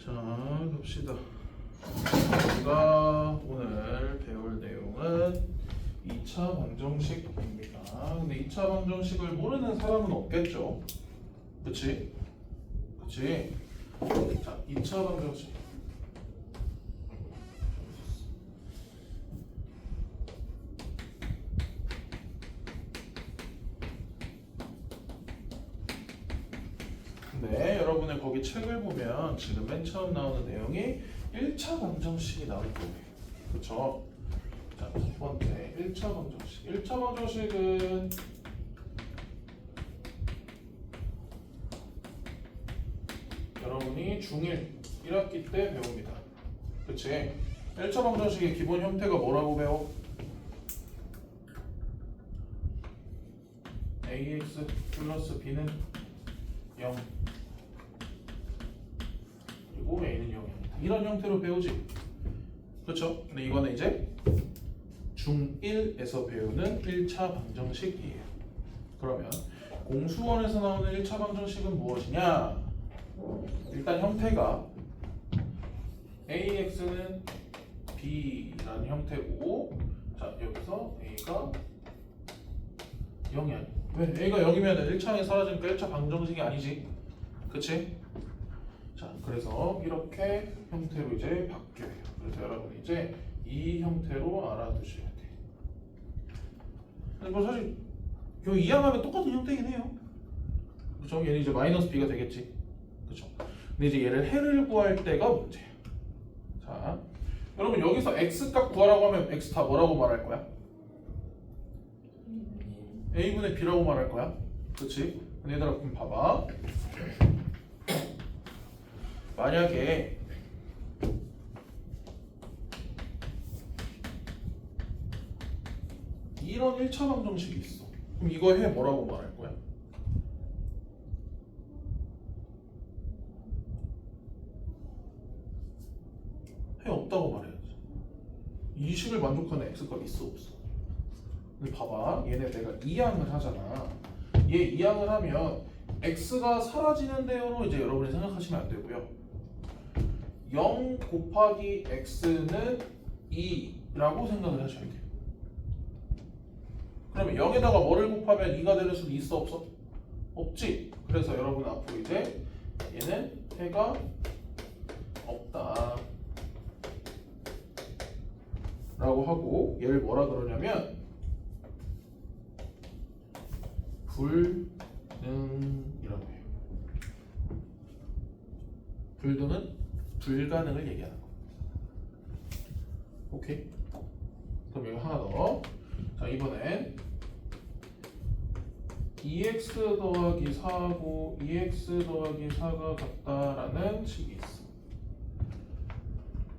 자, 갑시다. 우리가 오늘 배울 내용은 2차 방정식입니다. 근데 2차 방정식을 모르는 사람은 없겠죠? 그치? 그치? 자, 2차 방정식. 네, 여러분의 거기 책을 보면 지금 맨 처음 나오는 내용이 1차 방정식이 나올 거예요. 그쵸? 자, 첫 번째 1차 방정식. 1차 방정식은 여러분이 중1 1학기 때 배웁니다. 그치? 1차 방정식의 기본 형태가 뭐라고 배워? ax 플러스 b는 0 그리고 a는 0입니다. 이런 형태로 배우지. 그렇죠? 근데 이거는 이제 중1에서 배우는 1차 방정식이에요. 그러면 공수원에서 나오는 1차 방정식은 무엇이냐? 일단 형태가 ax는 b라는 형태고, 자 여기서 a가 0이 아니야. 왜? a가 0이면 1차에 사라지니까 1차 방정식이 아니지. 그치? 자, 그래서 이렇게 형태로 이제 바뀌어요. 그래서 여러분 이제 이 형태로 알아두셔야 돼. 근데 뭐 사실 요 이항하면 똑같은 형태긴 해요. 그렇죠? 얘는 이제 마이너스 b가 되겠지. 그렇죠? 근데 이제 얘를 해를 구할 때가 문제야. 자, 여러분 여기서 x 값 구하라고 하면 x 다 뭐라고 말할 거야? a분의 b라고 말할 거야. 그렇지? 근데 얘들아 그럼 봐봐. 만약에 이런 1차 방정식이 있어. 그럼 이거 해 뭐라고 말할 거야? 해 없다고 말해야지. 이 식을 만족하는 x값 있어 없어? 근데 봐봐, 얘네 내가 이항을 하잖아. 얘 이항을 하면 x가 사라지는 대로 이제 여러분이 생각하시면 안 되고요. 0 곱하기 x는 2라고 생각을 하셔야 돼요. 그러면 0에다가 뭐를 곱하면 2가 되는 수는 있어 없어? 없지. 그래서 여러분 앞으로 이제 얘는 해가 없다 라고 하고, 얘를 뭐라 그러냐면 불능이라고 해요. 불능은 불가능을 얘기하는 거. 오케이? 그럼 여기 하나 더. 자, 이번엔 2x 더하기 4하고 2x 더하기 4가 같다라는 식이 있어.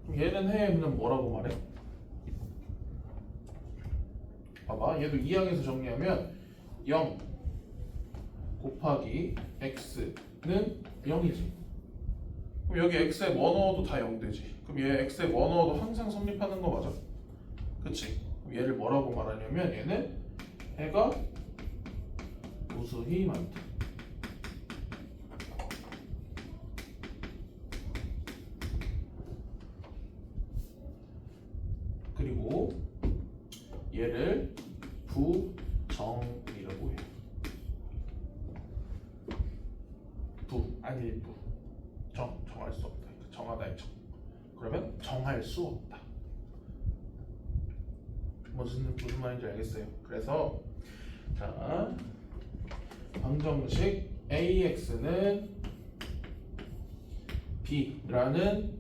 그럼 얘는 해는 뭐라고 말해? 봐봐, 얘도 2항에서 정리하면 0 곱하기 x는 0이지. 그럼 여기 x에 뭐 넣어도 다 0 되지. 그럼 얘 x에 뭐 넣어도 항상 성립하는 거 맞아? 그치? 그럼 얘를 뭐라고 말하냐면 얘는 해가 무수히 많다. 그리고 얘를 부정이라고 해요. 아닐부. 정할 수 없다. 정하다의 정. 그러면 정할 수 없다. 무슨 말인지 알겠어요? 그래서 자, 방정식 ax는 b라는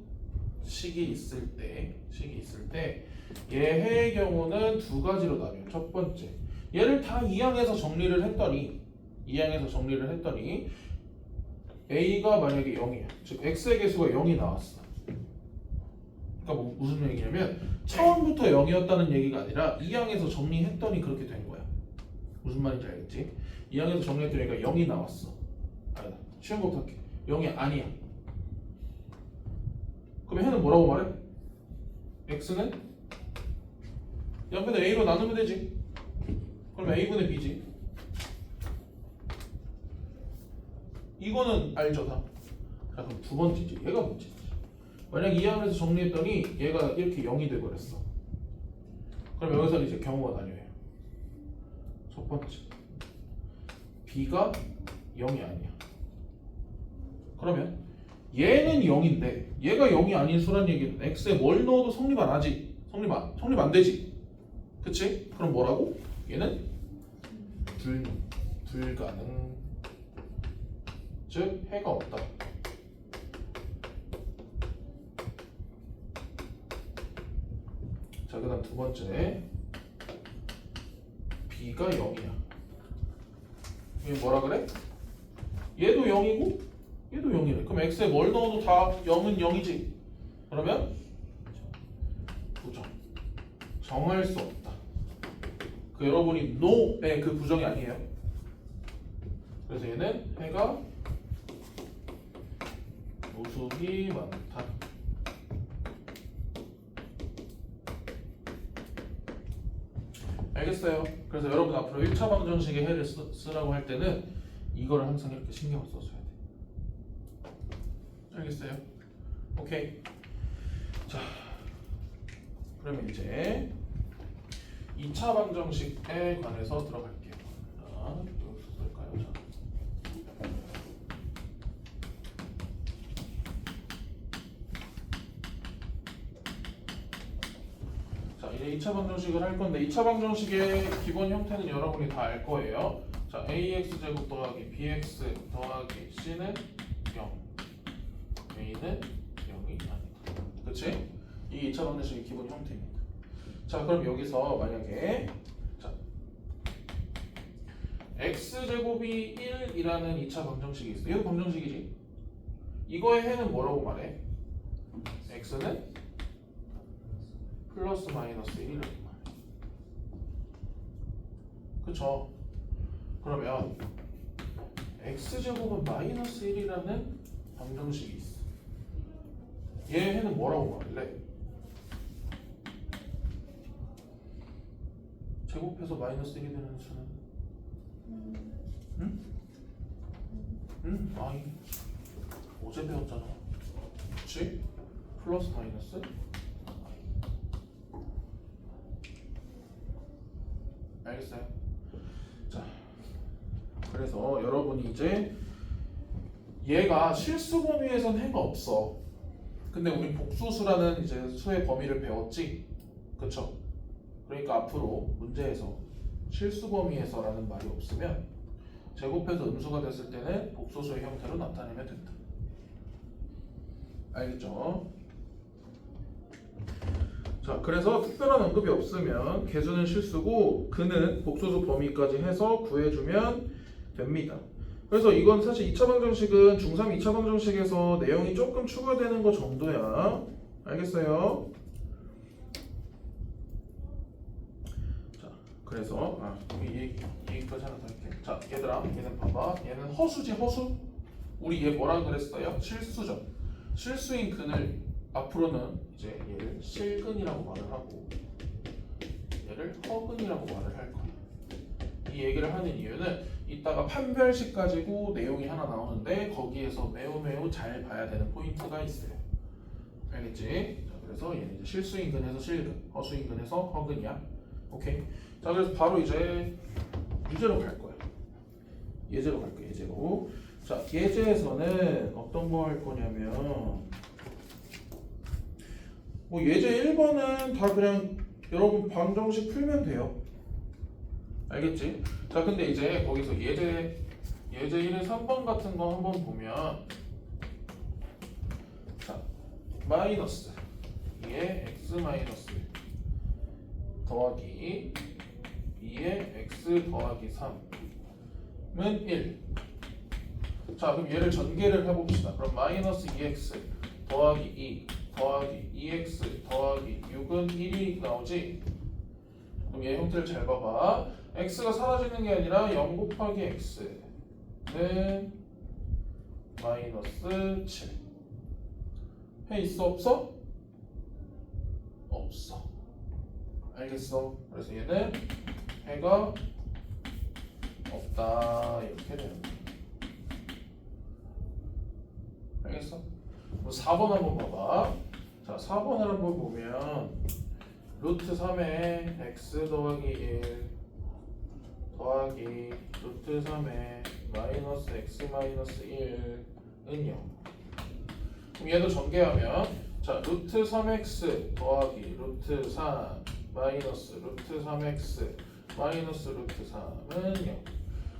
식이 있을 때 얘 해의 경우는 두 가지로 나뉘어요. 첫 번째, 얘를 다 이항해서 정리를 했더니 a가 만약에 0이야. 즉 x의 개수가 0이 나왔어. 그러니까 무슨 얘기냐면 처음부터 0이었다는 얘기가 아니라 이항에서 정리했더니 그렇게 된 거야. 무슨 말인지 알겠지? 이항에서 정리했더니 0이 나왔어. 아니다. 쉬운 것부터 할게. 0이 아니야. 그럼 해는 뭐라고 말해? x는 0분의 a로 나누면 되지. 그럼 a분의 b지. 이거는 알죠 다. 자, 그럼 두 번째지. 얘가 문제지. 만약 2항을 해서 정리했더니 얘가 이렇게 0이 돼버렸어. 그럼 여기서 이제 경우가 나뉘어요. 첫 번째, b가 0이 아니야. 그러면 얘는 0인데 얘가 0이 아닌 수란 얘기는 x에 뭘 넣어도 성립 안 하지. 성립 안 되지. 그치? 그럼 뭐라고? 얘는 불가능. 즉 해가 없다. 자, 그 다음 두 번째, b가 0이야. 얘 뭐라 그래? 얘도 0이고 얘도 0이래. 그럼 x에 뭘 넣어도 다 0은 0이지. 그러면 부정. 정할 수 없다. 그 여러분이 no의 그 부정이 아니에요. 그래서 얘는 해가 노숙이 많다. 알겠어요? 그래서 여러분 앞으로 1차 방정식의 해를 쓰라고 할 때는 이거를 항상 이렇게 신경을 써줘야 돼. 알겠어요? 오케이. 자, 그러면 이제 2차 방정식에 관해서 들어갈게요. 자, 여기서 쓸까요? 자, 이제 2차 방정식을 할 건데 2차 방정식의 기본 형태는 여러분이 다 알 거예요. 자, ax 제곱 더하기 bx 더하기 c는 0, a는 0이 아니다. 그치? 이 2차 방정식의 기본 형태입니다. 자, 그럼 여기서 만약에 자, x제곱이 1이라는 2차 방정식이 있어. 이거 방정식이지? 이거의 해는 뭐라고 말해? x는 플러스 마이너스 1이라고 말해. 그쵸? 그러면 x제곱은 마이너스 1이라는 방정식이 있어. 얘 해는 뭐라고 말할래? 제곱해서 마이너스 1이 되는 수는? 응? 응? 아니, 어제 배웠잖아. 그치? 플러스 마이너스? 알겠어요? 자, 그래서 여러분이 이제 얘가 실수 범위에선 해가 없어. 근데 우리 복수수라는 이제 수의 범위를 배웠지? 그쵸? 그러니까 앞으로 문제에서 실수 범위에서라는 말이 없으면 제곱해서 음수가 됐을 때는 복소수의 형태로 나타내면 된다. 알겠죠? 자, 그래서 특별한 언급이 없으면 개수는 실수고 근은 복소수 범위까지 해서 구해주면 됩니다. 그래서 이건 사실 2차 방정식은 중3 2차 방정식에서 내용이 조금 추가되는 거 정도야. 알겠어요? 자, 그래서 이 얘기까지 하나 더 할게. 자, 얘들아, 얘는 봐봐. 얘는 허수지, 허수? 우리 얘 뭐라 그랬어요? 실수죠. 실수인 근을 앞으로는 이제 얘를 실근이라고 말을 하고 얘를 허근이라고 말을 할 거야. 이 얘기를 하는 이유는 이따가 판별식 가지고 내용이 하나 나오는데 거기에서 매우 잘 봐야 되는 포인트가 있어요. 알겠지? 자, 그래서 얘는 이제 실수인 근에서 실근, 허수인 근에서 허근이야. 오케이. 자, 그래서 바로 이제 유제로 갈 거야. 예제로 갈 거야. 예제로. 자, 예제에서는 어떤 거 할 거냐면 뭐 예제 1번은 다 그냥 여러분 방정식 풀면 돼요. 알겠지? 자, 근데 이제 거기서 예제 1의 3번 같은 거 한번 보면 자, 마이너스 2의 x 마이너스 더하기 2의 x 더하기 3은 1. 자, 그럼 얘를 전개를 해봅시다. 그럼 마이너스 2x 더하기 2 더하기 2x 더하기 6은 1이 나오지? 그럼 얘 형태를 잘 봐봐. x가 사라지는 게 아니라 0 곱하기 x는 마이너스 7. 해 있어 없어? 없어. 알겠어? 그래서 얘는 해가 없다 이렇게 되는 거야. 알겠어? 4번 한번 봐봐. 자, 4번을 한번 보면 루트 3에 x 더하기 1 더하기 루트 3에 마이너스 x 마이너스 1은 0. 그럼 얘도 전개하면 자, 루트 3x 더하기 루트 3 마이너스 루트 3x 마이너스 루트 3은 0.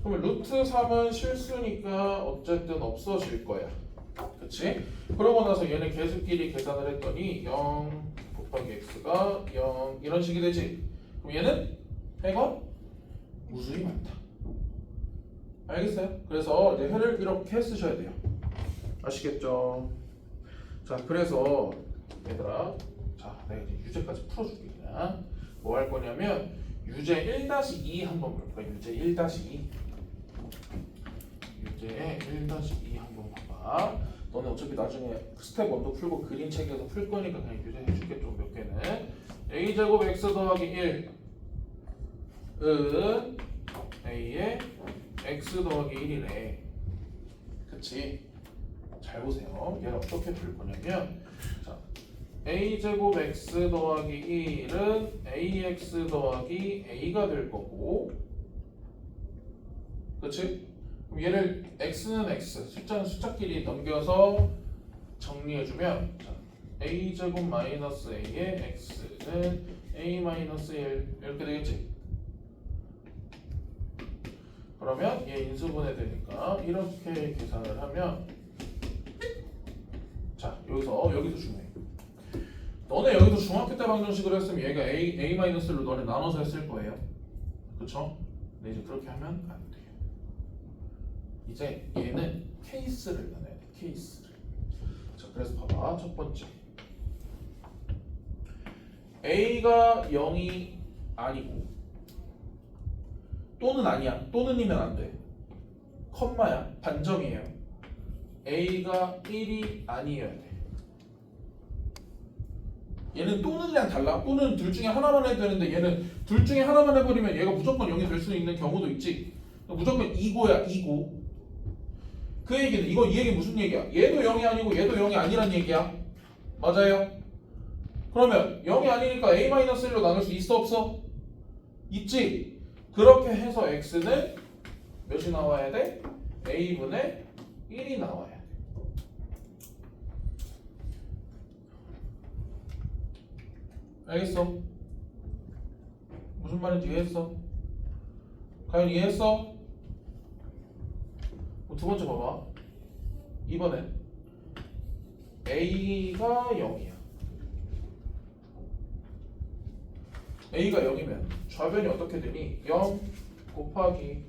그러면 루트 3은 실수니까 어쨌든 없어질 거야. 그치? 그러고 나서 얘네 계수끼리 계산을 했더니 0 곱하기 x가 0 이런 식이 되지. 그럼 얘는 해가 무수히 많다. 알겠어요? 그래서 이제 해를 이렇게 쓰셔야 돼요. 아시겠죠? 자, 그래서 얘들아, 자, 내가 이제 유제까지 풀어줄게. 그냥 뭐 할 거냐면 유제 1-2 한번 볼 거야. 유제 1-2. 유제 1-2 한번 봐봐. 너네 어차피 나중에 스텝 1도 풀고 그림책에서 풀 거니까 그냥 유제 해줄게. 좀 몇 개는 a제곱 x 더하기 1은 a에 x 더하기 1이래. 그치? 잘 보세요. 얘를 어떻게 풀 거냐면 자, a제곱 x 더하기 1은 ax 더하기 a가 될 거고, 그치? 그럼 얘를 x는 x, 숫자는 숫자끼리 넘겨서 정리해주면 자, a제곱 마이너스 a의 x는 a 마이너스 1 이렇게 되겠지? 그러면 얘 인수분해 되니까 이렇게 계산을 하면 자, 여기서 중요해. 너네 여기서 중학교 때 방정식으로 했으면 얘가 a-로 너네 나눠서 했을 거예요. 그쵸? 근데 이제 그렇게 하면 안 돼요. 이제 얘는 케이스를 나눠야 돼. 케이스를. 자, 그래서 봐봐. 첫 번째. a가 0이 아니고 또는 아니야. 또는이면 안 돼. 컴마야. 반점이에요. a가 1이 아니어야 돼. 얘는 또는이랑 달라. 또는 둘 중에 하나만 해도 되는데 얘는 둘 중에 하나만 해버리면 얘가 무조건 0이 될 수 있는 경우도 있지. 무조건 2고야. 2고. 그 얘기는 이 얘기 무슨 얘기야? 얘도 0이 아니고 얘도 0이 아니란 얘기야. 맞아요? 그러면 0이 아니니까 a-1로 나눌 수 있어 없어? 있지. 그렇게 해서 x는 몇이 나와야 돼? a분의 1이 나와야 돼. 알겠어? 무슨 말인지 이해했어? 과연 이해했어? 두 번째 봐봐. 이번엔 a가 0이야. a가 0이면 좌변이 어떻게 되니? 0 곱하기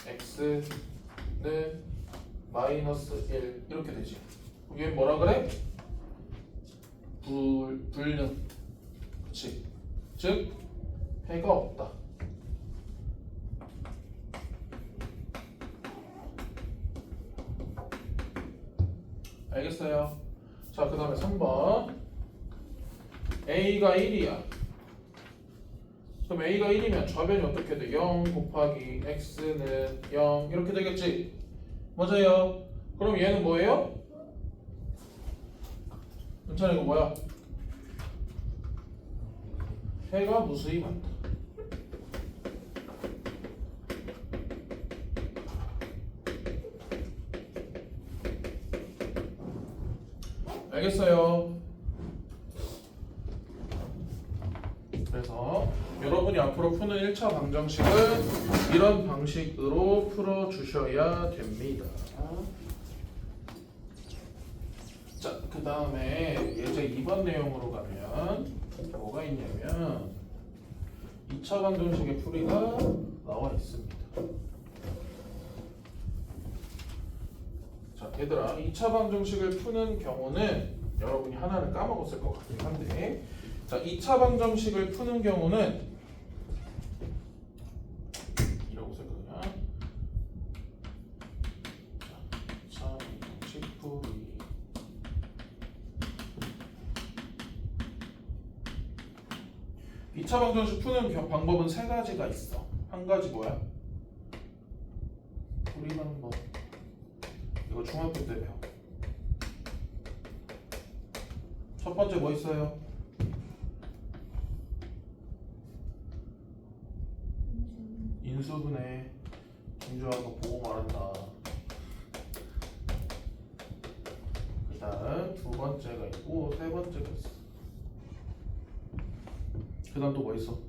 x는 마이너스 1 이렇게 되지. 얘 뭐라 그래? 불능. 그치? 즉 해가 없다. 알겠어요? 자, 그 다음에 3번 a가 1이야. 그럼 a가 1이면 좌변이 어떻게 돼? 0 곱하기 x는 0 이렇게 되겠지? 맞아요. 그럼 얘는 뭐예요? 괜찮아, 이거 뭐야? 해가 무수히 많다. 알겠어요? 그래서 여러분이 앞으로 푸는 1차 방정식은 이런 방식으로 풀어주셔야 됩니다. 자, 그 다음에 예제 2번 내용으로 가면 뭐가 있냐면 2차 방정식의 풀이가 나와 있습니다. 자, 얘들아, 2차 방정식을 푸는 경우는 여러분이 하나를 까먹었을 것 같긴 한데, 자, 2차 방정식을 푸는 경우는 이라고 쓸 거냐? 자, 2차 방정식 풀이. 2차 방정식 푸는 방법은 세 가지가 있어. 한 가지 뭐야? 풀이 방법. 이거 중학교 때 배워. 첫 첫 번째 뭐 있어요? 인수분해. 김주아가 보고 말한다. 그 다음 두 번째가 있고 세 번째가 있어. 그 다음 또 뭐 있어?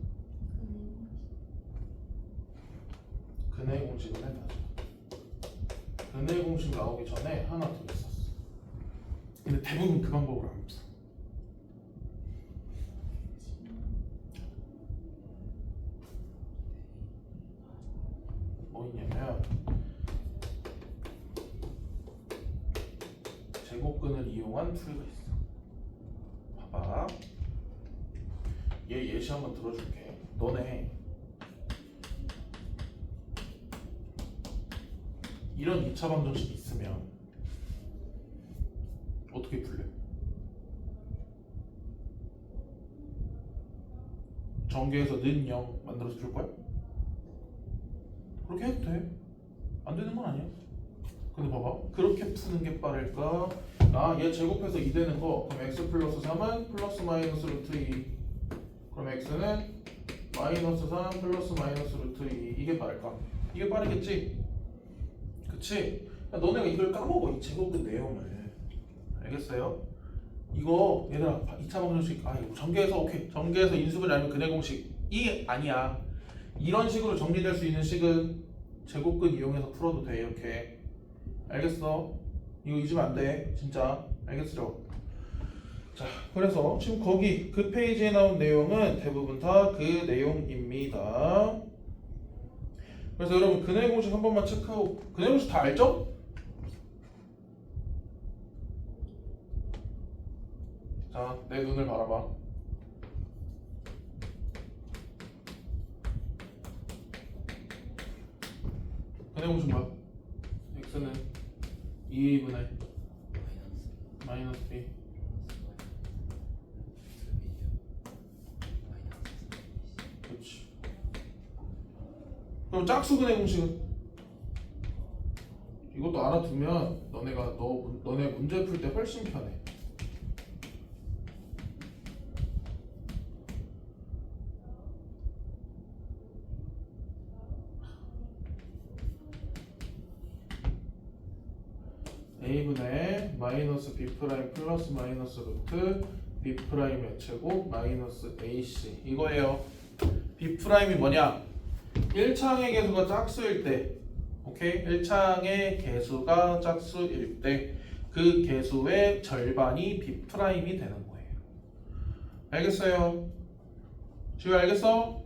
근해 공식은 해봐줘. 근해 공식 나오기 전에 하나 더 있었어. 근데 대부분 그 방법으로 안 써. 뭐 있냐면 제곱근을 이용한 풀이가 있어. 봐봐. 얘 예시 한번 들어줄게. 너네 이런 2차 방정식이 있으면 어떻게 풀려? 전개해서 는 0 만들어서 줄 거야? 그렇게 해도 돼. 안 되는 건 아니야. 근데 봐봐. 그렇게 푸는 게 빠를까? 얘 제곱해서 2 되는 거. 그럼 x 플러스 3은 플러스 마이너스 루트 2. 그럼 x는 마이너스 3 플러스 마이너스 루트 2. 이게 빠를까? 이게 빠르겠지? 그치? 너네가 이걸 까먹어. 이 제곱근 내용을. 알겠어요? 이거 얘들아 2차 방정식 이거 전개해서 오케이. 전개해서 인수분해 아니면 근해 공식이 아니야. 이런 식으로 정리될 수 있는 식은 제곱근 이용해서 풀어도 돼. 이렇게. 알겠어? 이거 잊으면 안 돼. 진짜. 알겠죠? 자, 그래서 지금 거기 그 페이지에 나온 내용은 대부분 다 그 내용입니다. 그래서 여러분 근해 공식 한 번만 체크하고 근해 공식 다 알죠? 자, 내 눈을 바라봐. 근해 공식 뭐야? x는 2분의 마이너스 b. 그렇지. 그럼 짝수근해 공식은? 이것도 알아두면 너네 문제 풀 때 훨씬 편해. a분의 마이너스 b 프라임 플러스 마이너스 루트 b 프라임의 제곱 마이너스 ac 이거예요. b 프라임이 뭐냐? 1창의 개수가 짝수일 때, 오케이? 1창의 개수가 짝수일 때 그 개수의 절반이 b 프라임이 되는 거예요. 알겠어요? 지금 알겠어?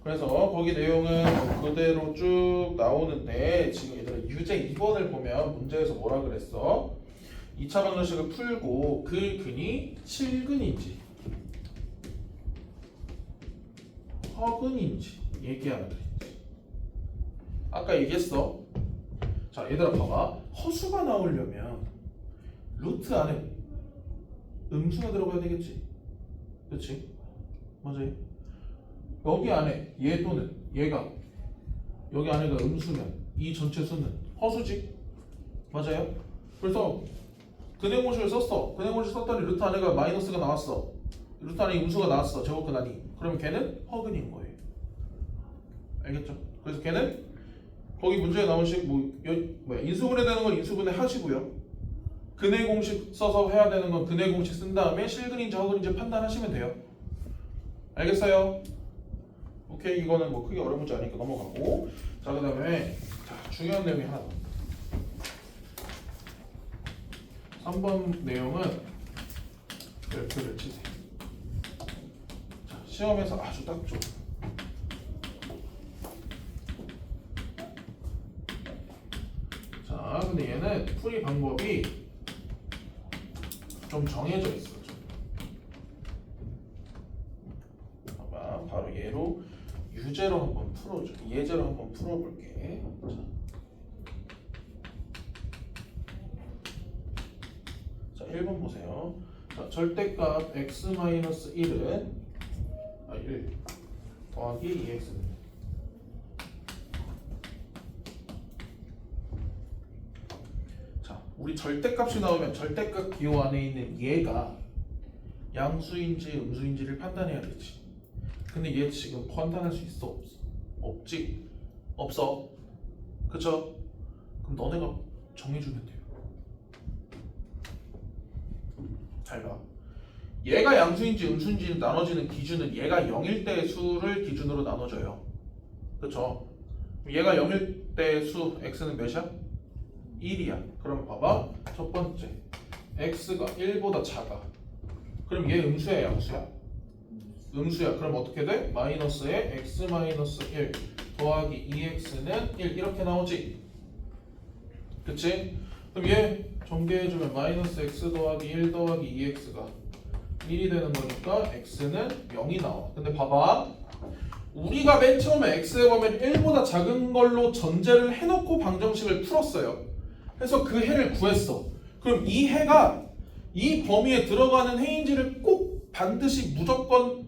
그래서 거기 내용은 그대로 쭉 나오는데 지금 얘들아 유제 2번을 보면 문제에서 뭐라 그랬어? 2차 방정식을 풀고 그 근이 7근인지 허근인지 얘기하라 그랬지. 아까 얘기했어. 자 얘들아 봐봐. 허수가 나오려면 루트 안에 음수가 들어가야 되겠지. 그렇지? 맞아요? 여기 안에 얘 또는 얘가 여기 안에가 음수면 이 전체 수는 허수지. 맞아요? 그래서 근해 공식을 썼어. 근해 공식 썼더니 루트 안에가 마이너스가 나왔어. 루트 안에 음수가 나왔어. 제곱근 아니. 그러면 걔는 허근인 거예요. 알겠죠? 그래서 걔는 거기 문제에 나온 식 인수분해 되는 건 인수분해 하시고요. 근해 공식 써서 해야 되는 건 근해 공식 쓴 다음에 실근인지 허근인지 판단하시면 돼요. 알겠어요? 오케이. 이거는 뭐 크게 어려운 문제 아니니까 넘어가고. 자 그 다음에 중요한 내용이 하나 더. 3번 내용은 별표를 치세요. 자, 시험에서 아주 딱 좋아. 자 근데 얘는 풀이 방법이 좀 정해져 있어. 봐봐. 바로 얘로 유제로 한번 풀어줘. 예제로 한번 풀어볼게. 자 1번 보세요. 자, 절대값 x-1은 1 더하기 2x입니다. 자 우리 절대값이 나오면 절대값 기호 안에 있는 얘가 양수인지 음수인지를 판단해야 되지. 근데 얘 지금 판단할 수 있어 없어? 없지? 없어. 그쵸? 그럼 너네가 정해주면 돼요. 잘 봐. 얘가 양수인지 음수인지 나눠지는 기준은 얘가 0일 때 수를 기준으로 나눠져요. 그쵸? 얘가 0일 때 수 x는 몇이야? 1이야. 그럼 봐봐. 첫 번째 x가 1보다 작아. 그럼 얘 음수야 양수야? 음수야. 그럼 어떻게 돼? 마이너스에 x 마이너스 1 더하기 2x는 1 이렇게 나오지? 그치? 그럼 얘 전개해주면 마이너스 x 더하기 1 더하기 2x가 1이 되는 거니까 x는 0이 나와. 근데 봐봐. 우리가 맨 처음에 x의 범위를 1보다 작은 걸로 전제를 해놓고 방정식을 풀었어요. 그래서 그 해를 구했어. 그럼 이 해가 이 범위에 들어가는 해인지를 꼭 반드시 무조건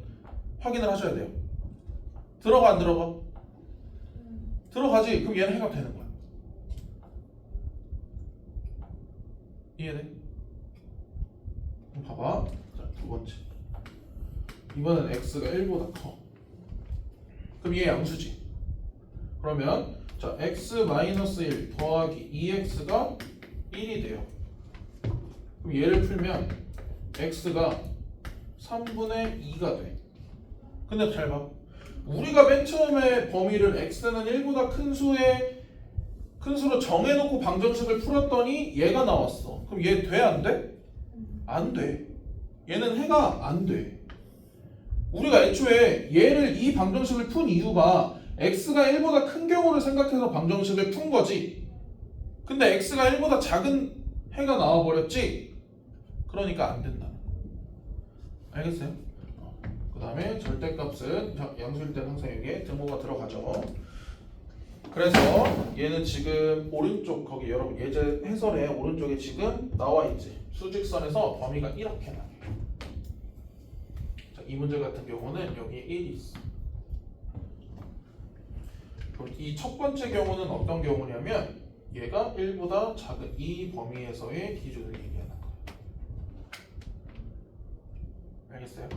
확인을 하셔야 돼요. 들어가 안 들어가? 들어가지. 그럼 얘는 해가 되는 거야. 이해돼? 그럼 봐봐. 자, 두 번째. 이번엔 x가 1보다 커. 그럼 얘 양수지. 그러면 자 x-1 더하기 2x가 1이 돼요. 그럼 얘를 풀면 x가 3분의 2가 돼. 근데 잘 봐. 우리가 맨 처음에 범위를 x는 1보다 큰 수로 정해놓고 방정식을 풀었더니 얘가 나왔어. 그럼 얘 돼? 안 돼? 안 돼. 얘는 해가 안 돼. 우리가 애초에 얘를 이 방정식을 푼 이유가 x가 1보다 큰 경우를 생각해서 방정식을 푼 거지. 근데 x가 1보다 작은 해가 나와버렸지. 그러니까 안 된다. 알겠어요? 그 다음에 절대값은 양수일 때는 항상 여기에 등호가 들어가죠. 그래서 얘는 지금 오른쪽 거기 여러분 예제 해설에 오른쪽에 지금 나와 있지. 수직선에서 범위가 이렇게 나와요. 자, 이 문제 같은 경우는 여기에 1이 있어. 이 첫 번째 경우는 어떤 경우냐면 얘가 1보다 작은 이 범위에서의 기준을 얘기하는 거예요. 알겠어요?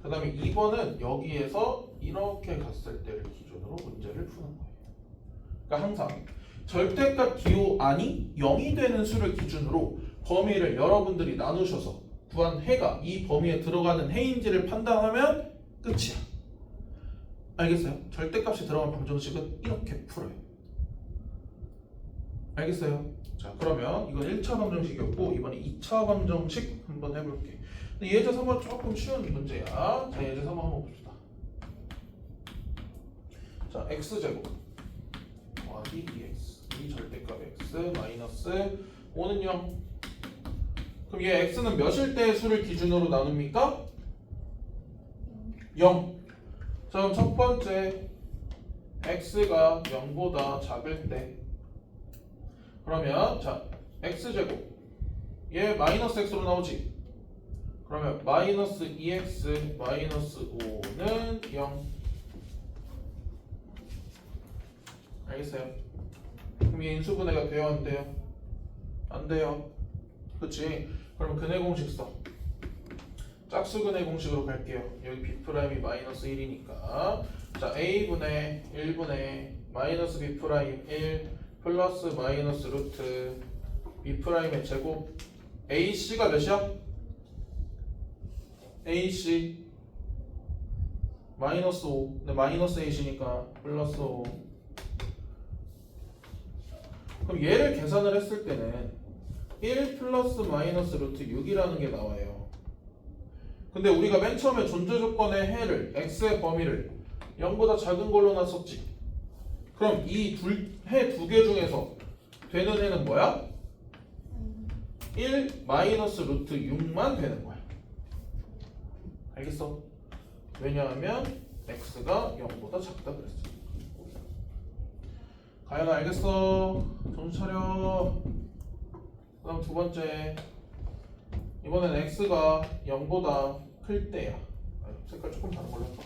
그 다음에 2번은 여기에서 이렇게 갔을 때를 기준으로 문제를 푸는 거예요. 그러니까 항상 절대값 기호 안이 0이 되는 수를 기준으로 범위를 여러분들이 나누셔서 구한 해가 이 범위에 들어가는 해인지를 판단하면 끝이야. 알겠어요? 절대값이 들어간 방정식은 이렇게 풀어요. 알겠어요? 자, 그러면 이건 1차 방정식이었고 이번에 2차 방정식 한번 해볼게. 근데 예제 3번 조금 쉬운 문제야. 자, 예제 3번 한번 봅시다. 자, x제곱 더하기 2x 이 절대값 x 마이너스 5는 0. 그럼 얘 x는 몇일 때의 수를 기준으로 나눕니까? 0. 자, 그럼 첫 번째 x가 0보다 작을 때 그러면 자 x제곱 얘 마이너스 x로 나오지. 그러면 마이너스 2x 마이너스 5는 0. 알겠어요? 그럼 얘 인수분해가 돼요 안 돼요? 안 돼요. 그치? 그럼 근해 공식 써. 짝수근해 공식으로 갈게요. 여기 b'이 마이너스 1이니까 자 a분의 1분의 마이너스 b' 1 플러스 마이너스 루트 b'의 제곱 ac가 몇이야? ac 마이너스 5 근데 마이너스 a시니까 플러스 5. 그럼 얘를 계산을 했을 때는 1 플러스 마이너스 루트 6이라는 게 나와요. 근데 우리가 맨 처음에 존재 조건의 해를 x의 범위를 0보다 작은 걸로 놨었지. 그럼 이 해 두 개 중에서 되는 해는 뭐야? 1 마이너스 루트 6만 되는 거야. 알겠어? 왜냐하면 x가 0보다 작다 그랬어. 가연아 알겠어? 정신 차려. 그 다음 두 번째 이번엔 x가 0보다 클 때야. 색깔 조금 다른 걸로 할까?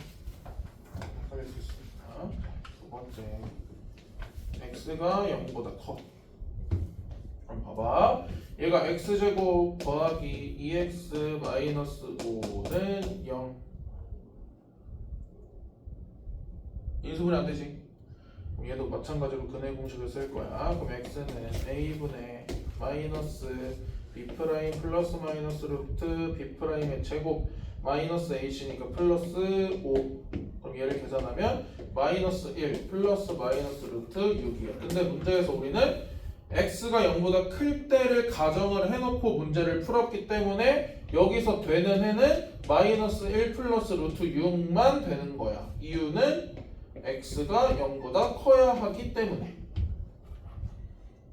헷갈릴 수 있으니까. 두 번째 x가 0보다 커. 그럼 봐봐. 얘가 x제곱 더하기 2x 마이너스 5는 0. 인수분해 안 되지? 그럼 얘도 마찬가지로 근의 공식을 쓸 거야. 그럼 x는 a분의 마이너스 b 프라임 플러스 마이너스 루트 b 프라임의 제곱 마이너스 h니까 플러스 5. 그럼 얘를 계산하면 마이너스 1 플러스 마이너스 루트 6이야. 근데 문제에서 우리는 x가 0보다 클 때를 가정을 해놓고 문제를 풀었기 때문에 여기서 되는 해는 마이너스 1 플러스 루트 6만 되는 거야. 이유는 x가 0보다 커야 하기 때문에.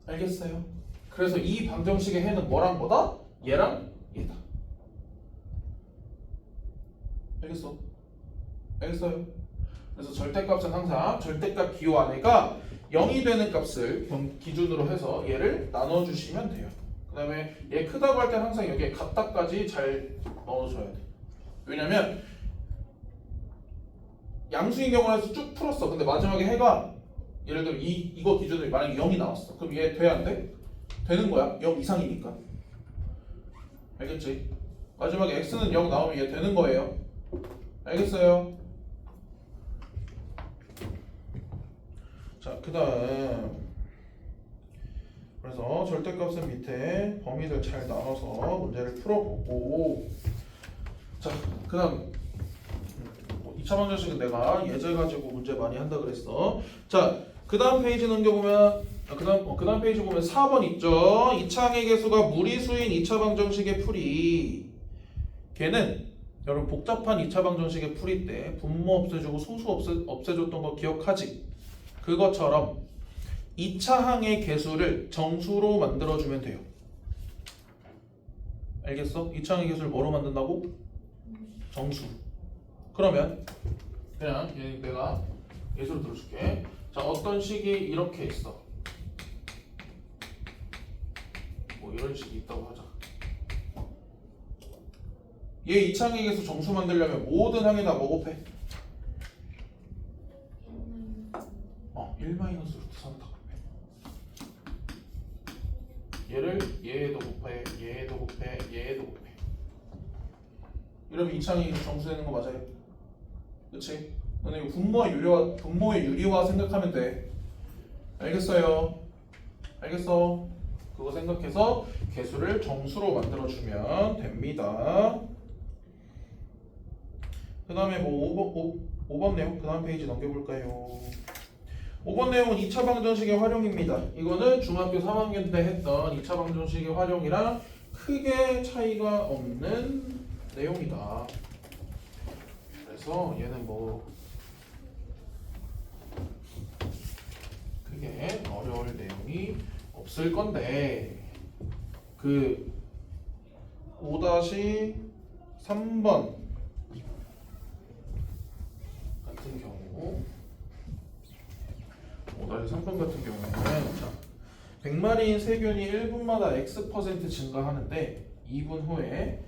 알겠어요? 그래서 이 방정식의 해는 뭐랑 뭐다? 얘랑 얘다. 알겠어? 알겠어요? 그래서 절대값은 항상 절대값 기호 안에가 0이 되는 값을 기준으로 해서 얘를 나눠주시면 돼요. 그 다음에 얘 크다고 할 때는 항상 여기에 같다까지 잘 넣어줘야 돼. 왜냐면 양수인 경우에서 쭉 풀었어. 근데 마지막에 해가 예를 들어 이거 기준으로 만약에 0이 나왔어. 그럼 얘 돼 안 돼? 되는 거야. 0 이상이니까. 알겠지? 마지막에 x는 0 나오면 얘 되는 거예요. 알겠어요? 자, 그 다음 그래서 절대값은 밑에 범위들 잘 나눠서 문제를 풀어보고, 자, 그 다음 2차 방정식은 내가 예제 가지고 문제 많이 한다 그랬어. 자, 그 다음 페이지 넘겨보면 그 다음 페이지 보면 4번 있죠. 2차 항의 계수가 무리수인 2차 방정식의 풀이, 걔는 여러분 복잡한 2차 방정식의 풀이 때 분모 없애주고 소수 없애줬던 거 기억하지? 그것처럼 2차 항의 계수를 정수로 만들어주면 돼요. 알겠어? 2차 항의 계수를 뭐로 만든다고? 정수. 그러면 그냥 내가 예시로 들어줄게. 자, 어떤 식이 이렇게 있어. 뭐 이런 식이 있다고 하자. 얘 2차 항의 계수 정수 만들려면 모든 항에다 뭐 곱해? 1 마이너스 루트 3 다 곱해. 얘를 얘에도 곱해, 얘에도 곱해, 얘에도 곱해. 이러면 2차 항의 계수 정수되는 거 맞아요? 그치? 너네 이거 분모의 유리화 생각하면 돼. 알겠어요? 알겠어? 그거 생각해서 계수를 정수로 만들어주면 됩니다. 그 다음에 뭐 5번 내용 그 다음 페이지 넘겨볼까요? 5번 내용은 2차 방정식의 활용입니다. 이거는 중학교 3학년 때 했던 2차 방정식의 활용이랑 크게 차이가 없는 내용이다. 그래서 얘는 뭐 크게 어려울 내용이 없을 건데, 그 5-3번 같은 경우 5-3번 같은 경우에는 자, 100마리인 세균이 1분마다 X% 증가하는데 2분 후에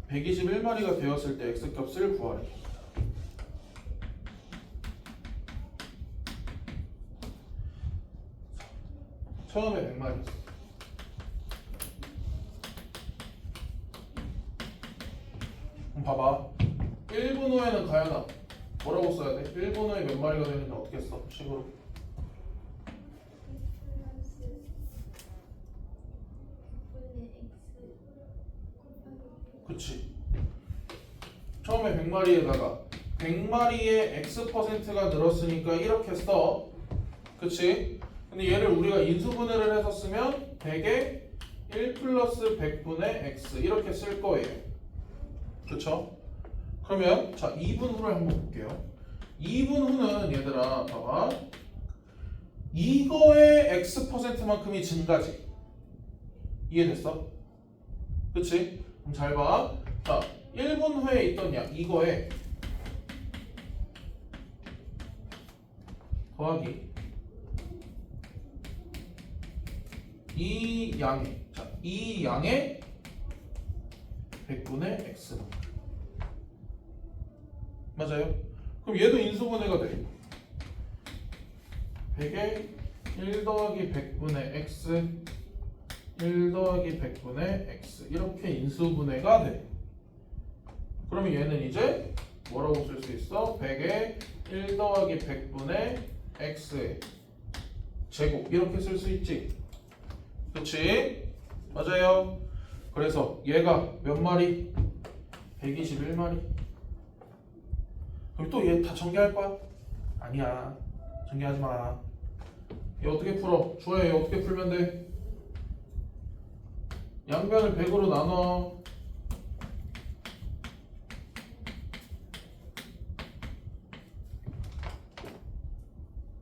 121마리가 되었을 때 X값을 구하래. 처음에 100마리였어. 그럼 봐봐. 1분 후에는 가연아 뭐라고 써야 돼? 1분 후에 몇 마리가 되는지 어떻게 써? 식으로. 그치. 처음에 100마리에다가 100마리의 X%가 늘었으니까 이렇게 써. 그치? 근데 얘를 우리가 인수분해를 해서 쓰면 100에 1 플러스 100분의 X 이렇게 쓸 거예요. 그쵸? 그러면 자 2분 후를 한번 볼게요. 2분 후는 얘들아 봐봐. 이거의 X%만큼이 증가지. 이해됐어? 그치? 그럼 잘 봐. 자 1분 후에 있던 양 이거에 더하기 이 양의 이 양의 100분의 X 맞아요? 그럼 얘도 인수분해가 돼. 100에 1 더하기 100분의 X 1 더하기 100분의 x 이렇게 인수분해가 돼. 그러면 얘는 이제 뭐라고 쓸 수 있어? 100에 1 더하기 100분의 x의 제곱 이렇게 쓸 수 있지. 그치? 맞아요. 그래서 얘가 몇 마리? 121마리. 그럼 또 얘 다 전개할 거야? 아니야. 전개하지 마. 얘 어떻게 풀어? 주호야 얘 어떻게 풀면 돼? 양변을 100으로 나눠.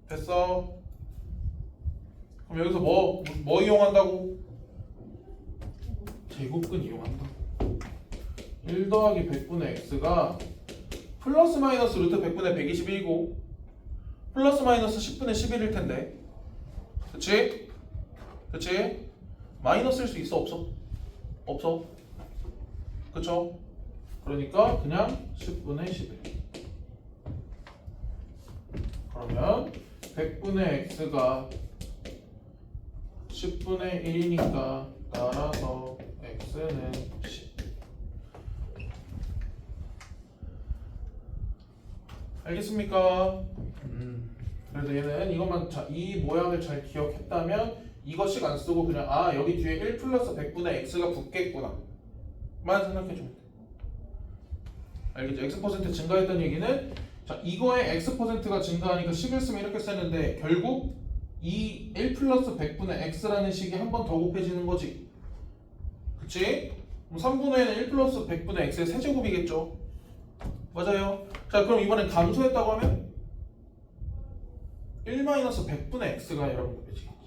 됐어? 그럼 여기서 뭐 이용한다고? 제곱근 이용한다. 1 더하기 100분의 x가 플러스 마이너스 루트 100분의 121이고 플러스 마이너스 10분의 11일 텐데. 그치? 그치? 마이너스일 수 있어? 없어? 없어? 그쵸? 그러니까 그냥 10분의 11. 그러면 100분의 x가 10분의 1이니까 따라서 x는 10. 알겠습니까? 그래서 얘는 이것만 이 모양을 잘 기억했다면 이것씩 안 쓰고 그냥 여기 뒤에 1 플러스 100분의 x가 붙겠구나 만 생각해주면 돼. 알겠죠? x% 증가했던 얘기는 이거에 x%가 증가하니까 식을 쓰면 이렇게 쓰는데 결국 이 1 플러스 100분의 x라는 식이 한 번 더 곱해지는 거지. 그치? 그럼 3분의 1은 1 플러스 100분의 x의 세제곱이겠죠? 맞아요. 자, 그럼 이번엔 감소했다고 하면 1 마이너스 100분의 x가 여러분 곱해지겠지.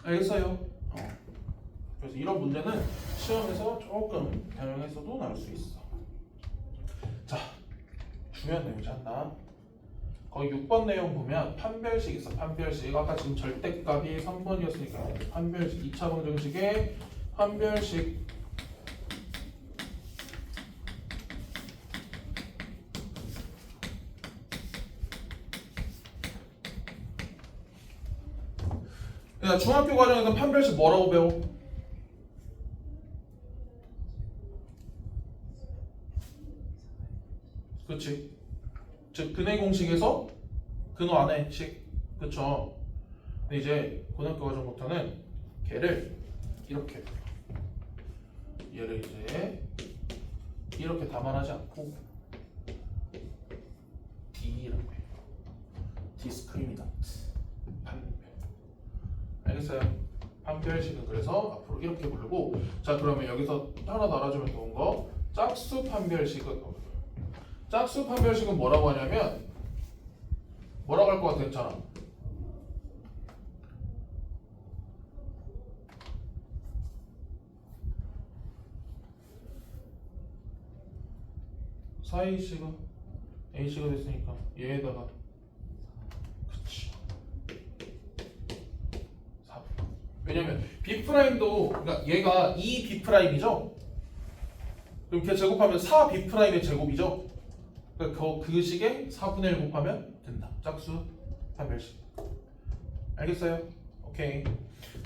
알겠어요? 그래서 이런 문제는 시험에서 조금 변형해서도 나올 수 있어. 자, 중요한 내용이지 않나? 거기 6번 내용 보면 판별식 있어. 판별식. 아까 지금 절대값이 3번이었으니까 판별식 2차 방정식의 판별식. 야, 중학교 과정에서 판별식 뭐라고 배워? 그렇지. 즉 근의 공식에서 근호 안의 식. 그쵸? 근데 이제 고등학교 과정부터는 걔를 이렇게 얘를 이제 이렇게 담아하지 않고 D라고 해요. 디스크리미넌트 판별. 알겠어요? 판별식은 그래서 앞으로 이렇게 부르고. 자, 그러면 여기서 하나 더 알아주면 좋은 거 짝수 판별식은 짝수 판별식은 뭐라고 하냐면 뭐라고 할 것 같아? 했잖아. A씨가 A씨가 됐으니까 얘에다가 그치 4. 왜냐면 B'도 그러니까 얘가 2B'이죠? 그럼 걔 제곱하면 4B'의 제곱이죠? 그러니까 그 식에 4분의 1 곱하면 된다. 짝수 판별식. 알겠어요? 오케이.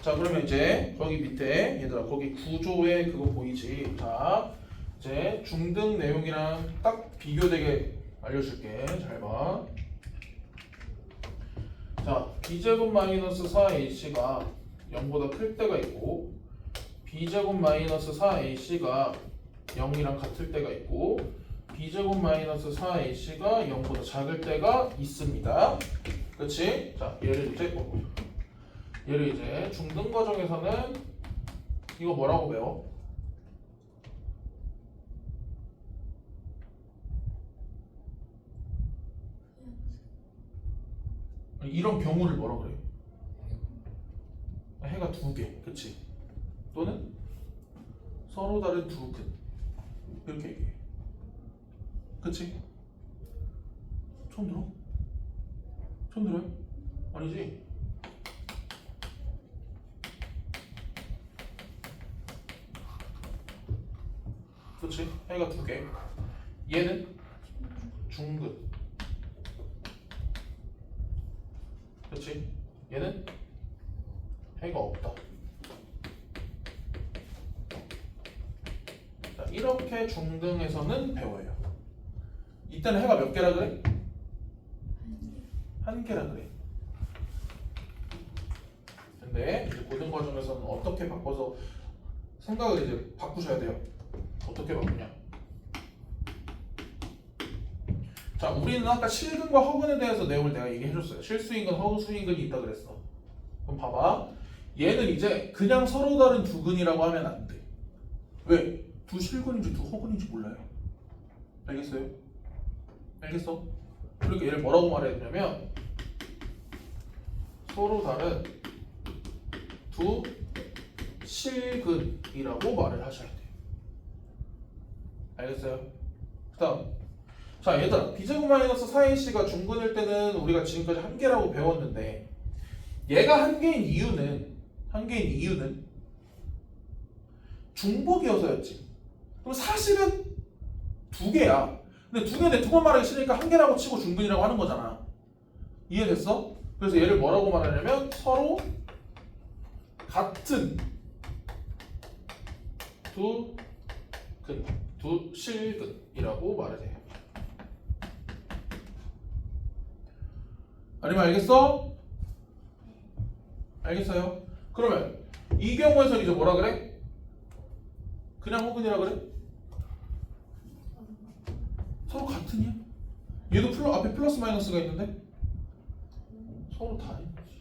자, 그러면 이제 거기 밑에 얘들아 거기 구조에 그거 보이지? 자, 이제 중등 내용이랑 딱 비교되게 알려줄게. 잘 봐. 자, b제곱 마이너스 4ac가 0보다 클 때가 있고 b제곱 마이너스 4ac가 0이랑 같을 때가 있고 b제곱 마이너스 4ac가 0보다 작을 때가 있습니다. 그렇지? 자, 얘를 이제 중등 과정에서는 이거 뭐라고 배워? 이런 경우를 뭐라고 그래요? 해가 두 개, 그치? 또는 서로 다른 두 근 이렇게 얘기해. 그치? 처음 들어? 처음 들어요? 아니지? 그치? 해가 두 개. 얘는 중근. 그치? 얘는 해가 없다. 이렇게 중등에서는 배워요. 이때는 해가 몇 개라 그래? 한 개라 그래. 근데 이제 고등 과정에서는 어떻게 바꿔서 생각을 이제 바꾸셔야 돼요. 어떻게 바꾸냐? 자, 우리는 아까 실근과 허근에 대해서 내용을 내가 얘기해줬어요. 실수인근, 허수인근이 있다 그랬어. 그럼 봐봐. 얘는 이제 그냥 서로 다른 두 근이라고 하면 안 돼. 왜? 두 실근인지 두 허근인지 몰라요. 알겠어요? 알겠어? 그러니까 얘를 뭐라고 말해야 되냐면 서로 다른 두 실근이라고 말을 하셔야 돼요. 알겠어요? 그 다음 자 얘들아 b제곱 마이너스 4ac가 중근일 때는 우리가 지금까지 한 개라고 배웠는데 얘가 한 개인 이유는 중복이어서였지. 그럼 사실은 두 개야. 근데 두 개인데 두 번 말하기 싫으니까 한 개라고 치고 중근이라고 하는 거잖아. 이해됐어? 그래서 얘를 뭐라고 말하냐면 서로 같은 두 실근이라고 말을 해요. 아니면 알겠어? 알겠어요? 그러면 이 경우에서 이제 뭐라 그래? 그냥 혹은이라 그래? 서로 같으냐? 얘도 앞에 플러스 마이너스가 있는데 서로 다른 거지.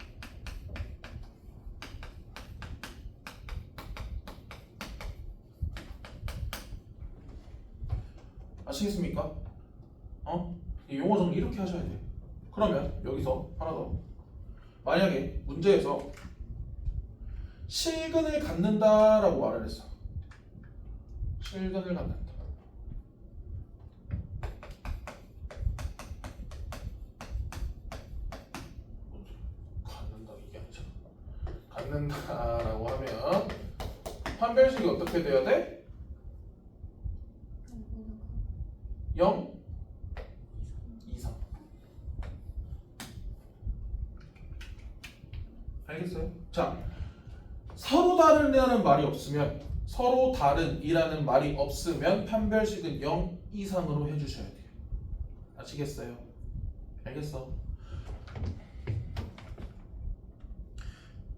아시겠습니까? 이 용어 정리 이렇게 하셔야 돼요. 그러면 여기서 하나 더. 만약에 문제에서 실근을 갖는다라고 말을 했어. 실근을 갖는다. 갖는다 이게 아니잖아. 갖는다라고 하면 판별식이 어떻게 돼야 돼? 0 이상. 알겠어요? 자, 서로 다른이라는 말이 없으면 서로 다른이라는 말이 없으면 판별식은 0 이상으로 해주셔야 돼요. 아시겠어요? 알겠어?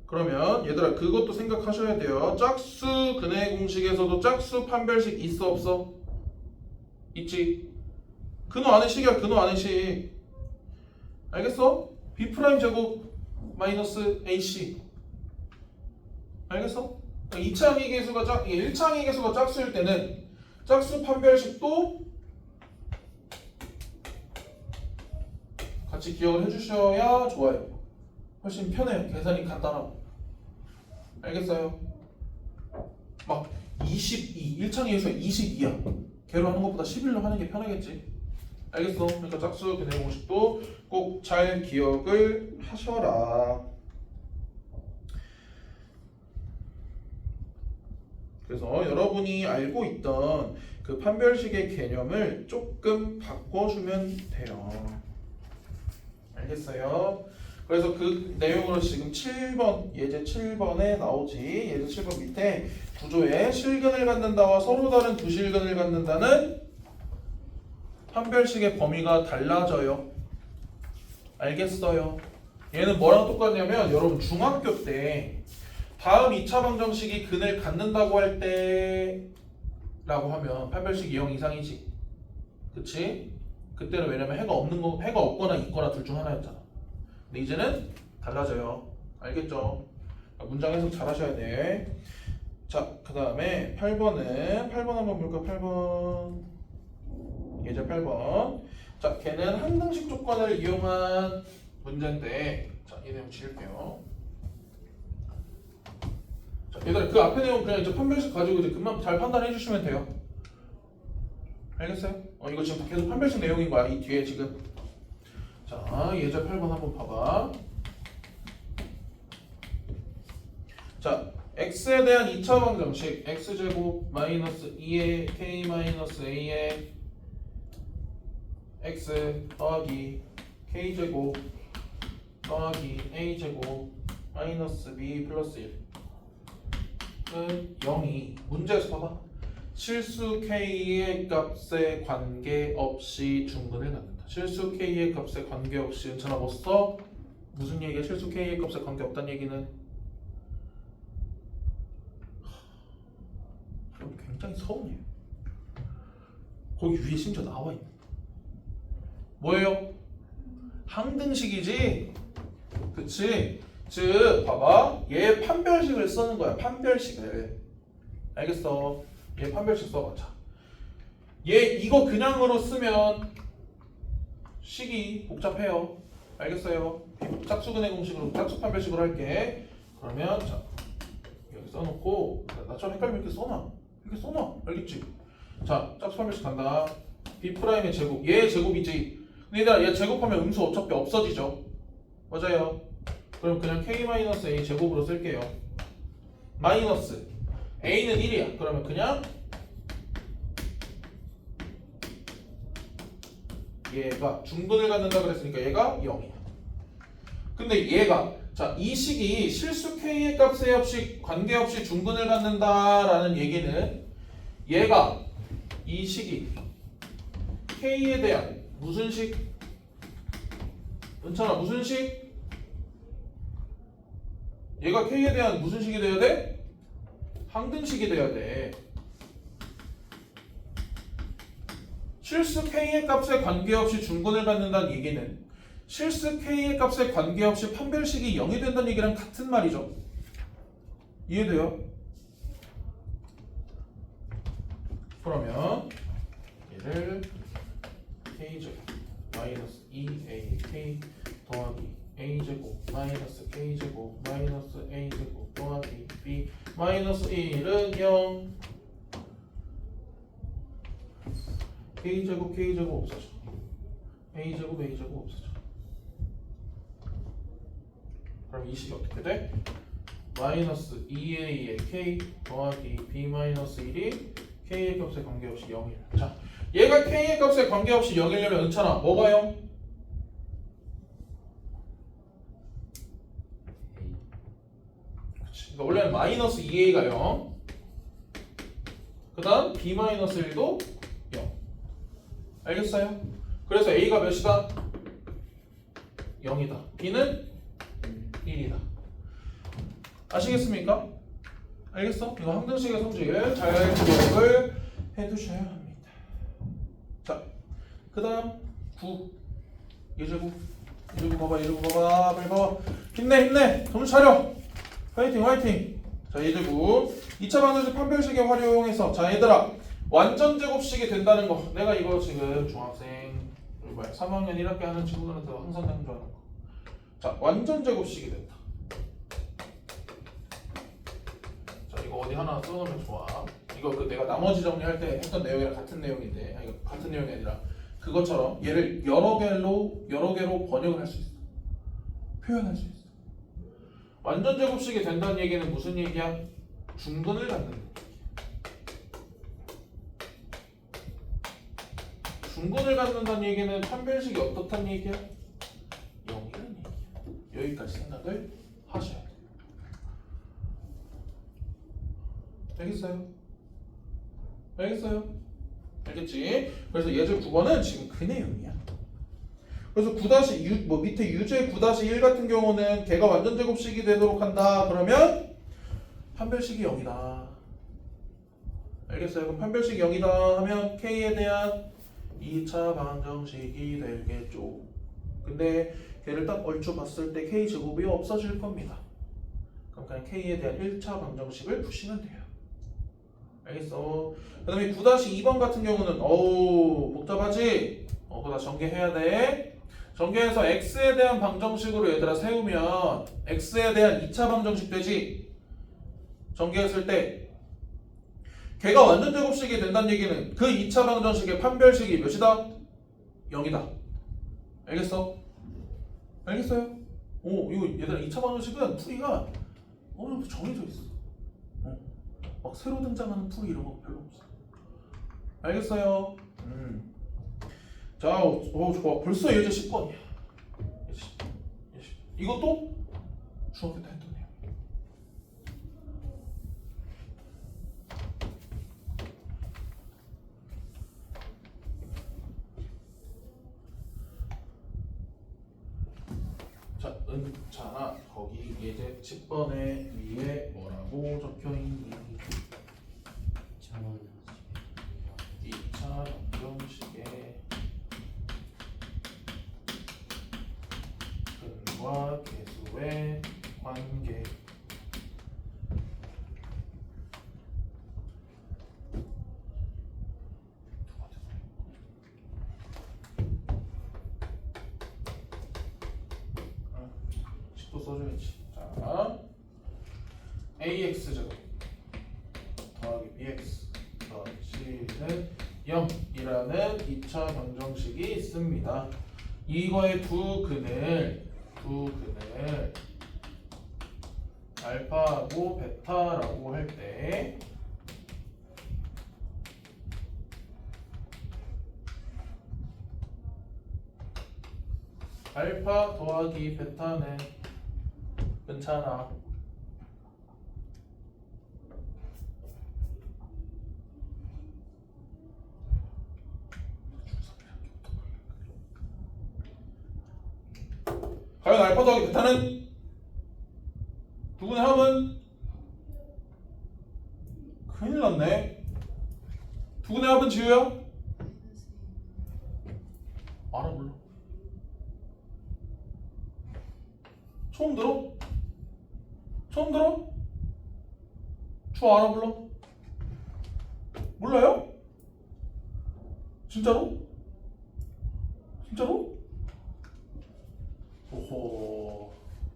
그러면 얘들아 그것도 생각하셔야 돼요. 짝수 근해 공식에서도 짝수 판별식 있어 없어? 있지. 근호 안의 식이야. 근호 안의 식. 알겠어? B 프라임 제곱 마이너스 AC. 알겠어? 2차항의 계수가 1차항의 계수가 짝수일 때는 짝수 판별식도 같이 기억을 해주셔야 좋아요. 훨씬 편해요. 계산이 간단하고. 알겠어요? 막 22, 1차항의 계수가 22야. 걔로 하는 것보다 11로 하는 게 편하겠지. 알겠어? 그러니까 짝수 근해 공식도 꼭 잘 기억을 하셔라. 그래서 여러분이 알고 있던 그 판별식의 개념을 조금 바꿔주면 돼요. 알겠어요? 그래서 그 내용으로 지금 7번, 예제 7번에 나오지. 예제 7번 밑에 구조에 실근을 갖는다와 서로 다른 두 실근을 갖는다는 판별식의 범위가 달라져요. 알겠어요? 얘는 뭐랑 똑같냐면 여러분 중학교 때 다음 2차 방정식이 근을 갖는다고 할 때라고 하면 판별식이 0 이상이지. 그치? 그때는 왜냐면 해가 없거나 있거나 둘 중 하나였잖아. 근데 이제는 달라져요. 알겠죠? 문장 해석 잘 하셔야 돼. 자, 그 다음에 8번은 8번 한번 볼까? 8번 예제 8번. 자, 걔는 항등식 조건을 이용한 문제인데 자, 이 내용 지울게요. 자, 얘들아 그 앞에 내용 그냥 이제 판별식 가지고 이제 금방 잘 판단해 주시면 돼요. 알겠어요? 이거 지금 계속 판별식 내용인 거야. 이 뒤에 지금. 자, 예제 8번 한번 봐봐. 자, x에 대한 2차 방정식 x제곱 마이너스 2의 k 마이너스 a의 x 더하기 k제곱 더하기 a제곱 마이너스 b 플러스 1은 0이 문제에서 봐봐. 실수 k의 값에 관계없이 중근을 갖는다. 실수 k의 값에 관계없이 은찬아 뭐 써? 무슨 얘기야? 실수 k의 값에 관계없다는 얘기는 굉장히 서운해요. 거기 위에 심지어 나와 있는 뭐예요? 항등식이지? 그치? 즉 봐봐 얘 판별식을 쓰는 거야. 판별식을 알겠어? 얘 판별식 써봐. 자, 얘 이거 그냥으로 쓰면 식이 복잡해요. 알겠어요? 짝수근의 공식으로 짝수 판별식으로 할게. 그러면 자 여기 써놓고 나처럼 헷갈리면 이렇게 써놔. 이렇게 써놔. 알겠지? 자 짝수 판별식 간다. B'의 제곱 얘 제곱이지. 근데 얘들아 얘 제곱하면 음수 어차피 없어지죠. 맞아요. 그럼 그냥 K-A 제곱으로 쓸게요. 마이너스 A는 1이야. 그러면 그냥 얘가 중근을 갖는다 그랬으니까 얘가 0이야. 근데 얘가 자 이 식이 실수 K의 값에 없이 관계없이 중근을 갖는다라는 얘기는 얘가 이 식이 K에 대한 무슨 식? 은찬아 무슨 식? 얘가 K에 대한 무슨 식이 돼야 돼? 항등식이 돼야 돼. 실수 K의 값에 관계없이 중근을 갖는다는 얘기는 실수 K의 값에 관계없이 판별식이 0이 된다는 얘기랑 같은 말이죠. 이해돼요? 그러면 얘를 K제곱 마이너스 2AK 더하기 A제곱 마이너스 K제곱 마이너스 A제곱 더하기 B 마이너스 1은 0 K제곱 K제곱 없어져. A제곱 A제곱 없어져. 그럼 이 식이 어떻게 돼? 마이너스 2A의 K 더하기 B 마이너스 1이 K의 값에 관계없이 0이야. 자, 얘가 K의 값에 관계없이 0이려면 은찬아 뭐가 0? 그치. 그러니까 원래는 마이너스 2A가 0 그 다음 B 마이너스 1도 0 알겠어요? 그래서 A가 몇이다? 0이다. B는 1이다. 아시겠습니까? 알겠어? 이거 항등식의 성질 잘 기억을 해두셔야 합니다. 자, 그 다음 9 예제곱 봐봐 예제곱 봐봐 빨리 봐봐 힘내 정신 차려 화이팅 화이팅. 자 예제곱 2차 방정식 판별식의 활용해서 자 얘들아 완전 제곱식이 된다는 거 내가 이거 지금 중학생 3학년 1학기 하는 친구들한테 항상 강조하는 거. 자 완전 제곱식이 된다. 자 이거 어디 하나 써놓으면 좋아. 이거 그 내가 나머지 정리할 때 했던 내용이랑 같은 내용인데 이거 같은 내용이 아니라 그것처럼 얘를 여러 개로 번역을 할 수 있어. 표현할 수 있어. 완전 제곱식이 된다는 얘기는 무슨 얘기야? 중근을 갖는 얘기야. 중근을 갖는다는 얘기는 판별식이 어떻다는 얘기야? 0이라는 얘기야. 여기까지 생각을 하셔야 돼요. 알겠어요? 알겠어요? 알겠지? 그래서 예제 9번은 지금 그 내용이야. 그래서 9-6 뭐 밑에 유제 9-1 같은 경우는 걔가 완전 제곱식이 되도록 한다. 그러면 판별식이 0이다. 알겠어요? 그럼 판별식이 0이다 하면 K에 대한 2차 방정식이 되겠죠. 근데 걔를 딱 얼추 봤을 때 K제곱이 없어질 겁니다. 그럼 그냥 K에 대한 1차 방정식을 푸시면 돼요. 알겠어? 그 다음에 9-2번 같은 경우는 복잡하지? 그거 다 전개해야 돼. 전개해서 X에 대한 방정식으로 얘들아 세우면 X에 대한 2차 방정식 되지? 전개했을 때 걔가 완전 제곱식이 된다는 얘기는 그 2차 방정식의 판별식이 몇이다? 0이다. 알겠어? 알겠어요? 이거 얘들아 2차 방정식은 풀이가 어느 정도 정해져 있어. 막 새로 등장하는 풀이 이런 거 별로 없어. 알겠어요? 자, 좋아. 벌써 예제 10번이야. 이것도 중학교 때 했던 내용. 은찬아 거기 예제 10번에 위에 뭐라고 적혀있니? 2차 방정식의 근과 계수의 관계. 또 써줘야지. 자, ax 제곱 더하기 bx 더하기 c는 0이라는 2차 방정식이 있습니다. 이거의 두 근을 알파하고 베타라고 할 때 알파 더하기 베타는 괜찮아. 과연 알파 더하기 베타는 두분의 합은 큰일 났네. 두분의 합은 지우야? 알아 몰라. 처음 들어? 처음 들어? 주 알아 몰라? 몰라요? 진짜로? 진짜로? 오호.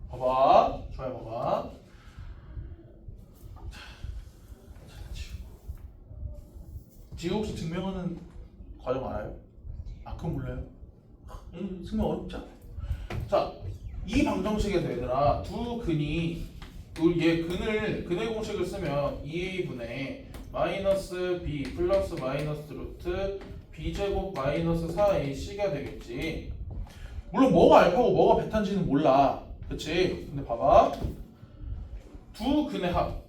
봐봐. 좋아요, 봐봐. 지우 혹시 증명하는 과정 알아요? 아, 그건 몰라요? 증명 어렵지 않아요. 자, 이 방정식에서 얘들아 두 근이 얘 근의 공식을 쓰면 2a분의 마이너스 b 플러스 마이너스 루트 b제곱 마이너스 4ac가 되겠지. 물론 뭐가 알파고 뭐가 베타인지는 몰라. 그치? 근데 봐봐. 두 근의 합은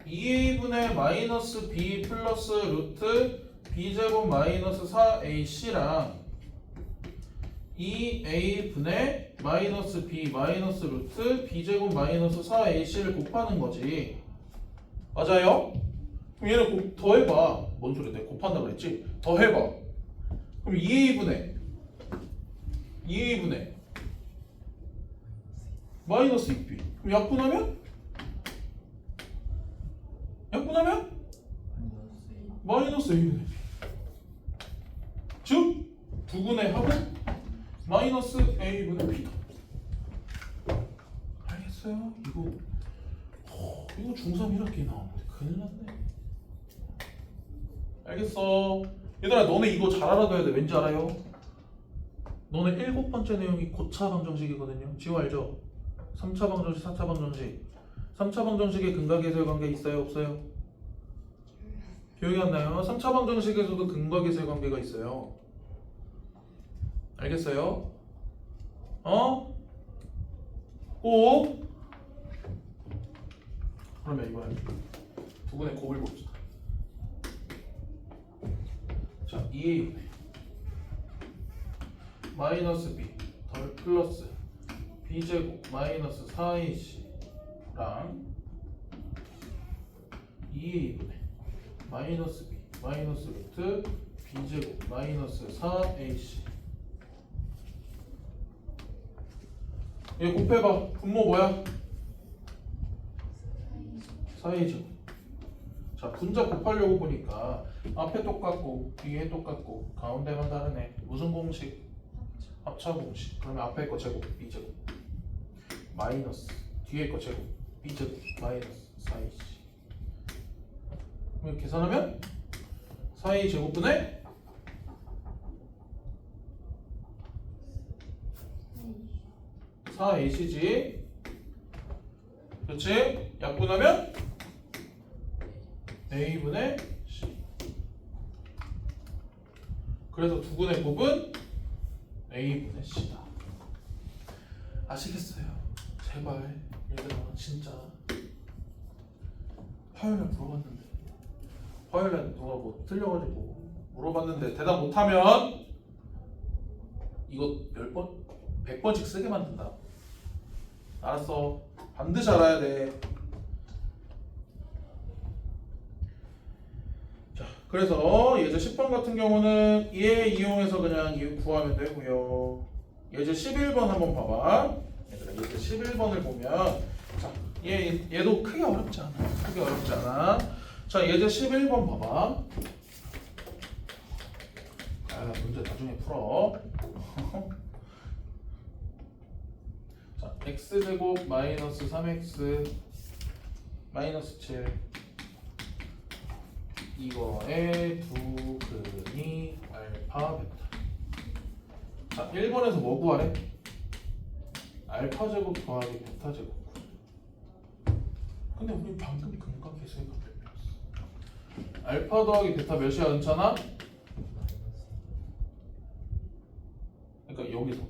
2a분의 마이너스 b 플러스 루트 b제곱 마이너스 4ac랑 2a분의 마이너스 b 마이너스 루트 b제곱 마이너스 4ac를 곱하는 거지. 맞아요? 그럼 얘는 더해봐. 뭔 소리야? 내가 곱한다고 그랬지? 더해봐. 그럼 2a분의 마이너스 2b. 그럼 약분하면 마이너스 a분의 b. 즉 두 근의 합은 마이너스 a분의 b다. 알겠어요? 이거 중3 1학기에 나오는데 큰일 났네. 알겠어. 얘들아 너네 이거 잘 알아둬야 돼. 왠지 알아요? 너네 7번째 내용이 고차 방정식이거든요. 지호 알죠? 3차 방정식, 4차 방정식. 3차 방정식에 근과 계수의 관계 있어요? 없어요? 기억이 안 나요? 3차 방정식에서도 근과 계수의 관계가 있어요. 알겠어요? 꼭. 그러면 이번에 두 분의 곱을 봅시다. 자, 2 마이너스 b 덜 플러스 b제곱 마이너스 4ac랑 2a분의 마이너스 b 마이너스 루트 b제곱 마이너스 4ac. 얘 곱해봐. 분모 뭐야? 4a제곱. 자, 분자 곱하려고 보니까 앞에 똑같고 뒤에 똑같고 가운데만 다르네. 무슨 공식? 합차 공식. 그러면 앞에 거 제곱 b제곱 마이너스 뒤에 거 제곱 b제곱 마이너스 4ac. 그럼 계산하면 4a 제곱분의 4ac지. 그렇지? 약분하면 a분의 c. 그래서 두 근의 곱은 a분의 c다. 아시겠어요? 제발 얘들아 진짜 화요일에 물어봤는데 화요일에 누가 뭐 틀려가지고 물어봤는데 대답 못하면 이거 10번? 100번씩 쓰게 만든다. 알았어. 반드시 알아야 돼. 자, 그래서 예제 10번 같은 경우는 얘 이용해서 그냥 이거 구하면 되고요. 예제 11번 한번 봐봐. 얘들아, 예제 11번을 보면 자, 얘도 크게 어렵지 않아. 크게 어렵지 않아. 자, 예제 11번 봐봐. 아, 문제 나중에 풀어. 자, x제곱 마이너스 3x 마이너스 7 이거의 두 근이 알파 베타. 자, 1번에서 뭐 구하래? 알파 제곱 더하기 베타 제곱. 근데 우리 방금 근각계수의 관계 배웠어. 알파 더하기 베타 몇이야, 은찬아? 그러니까 여기서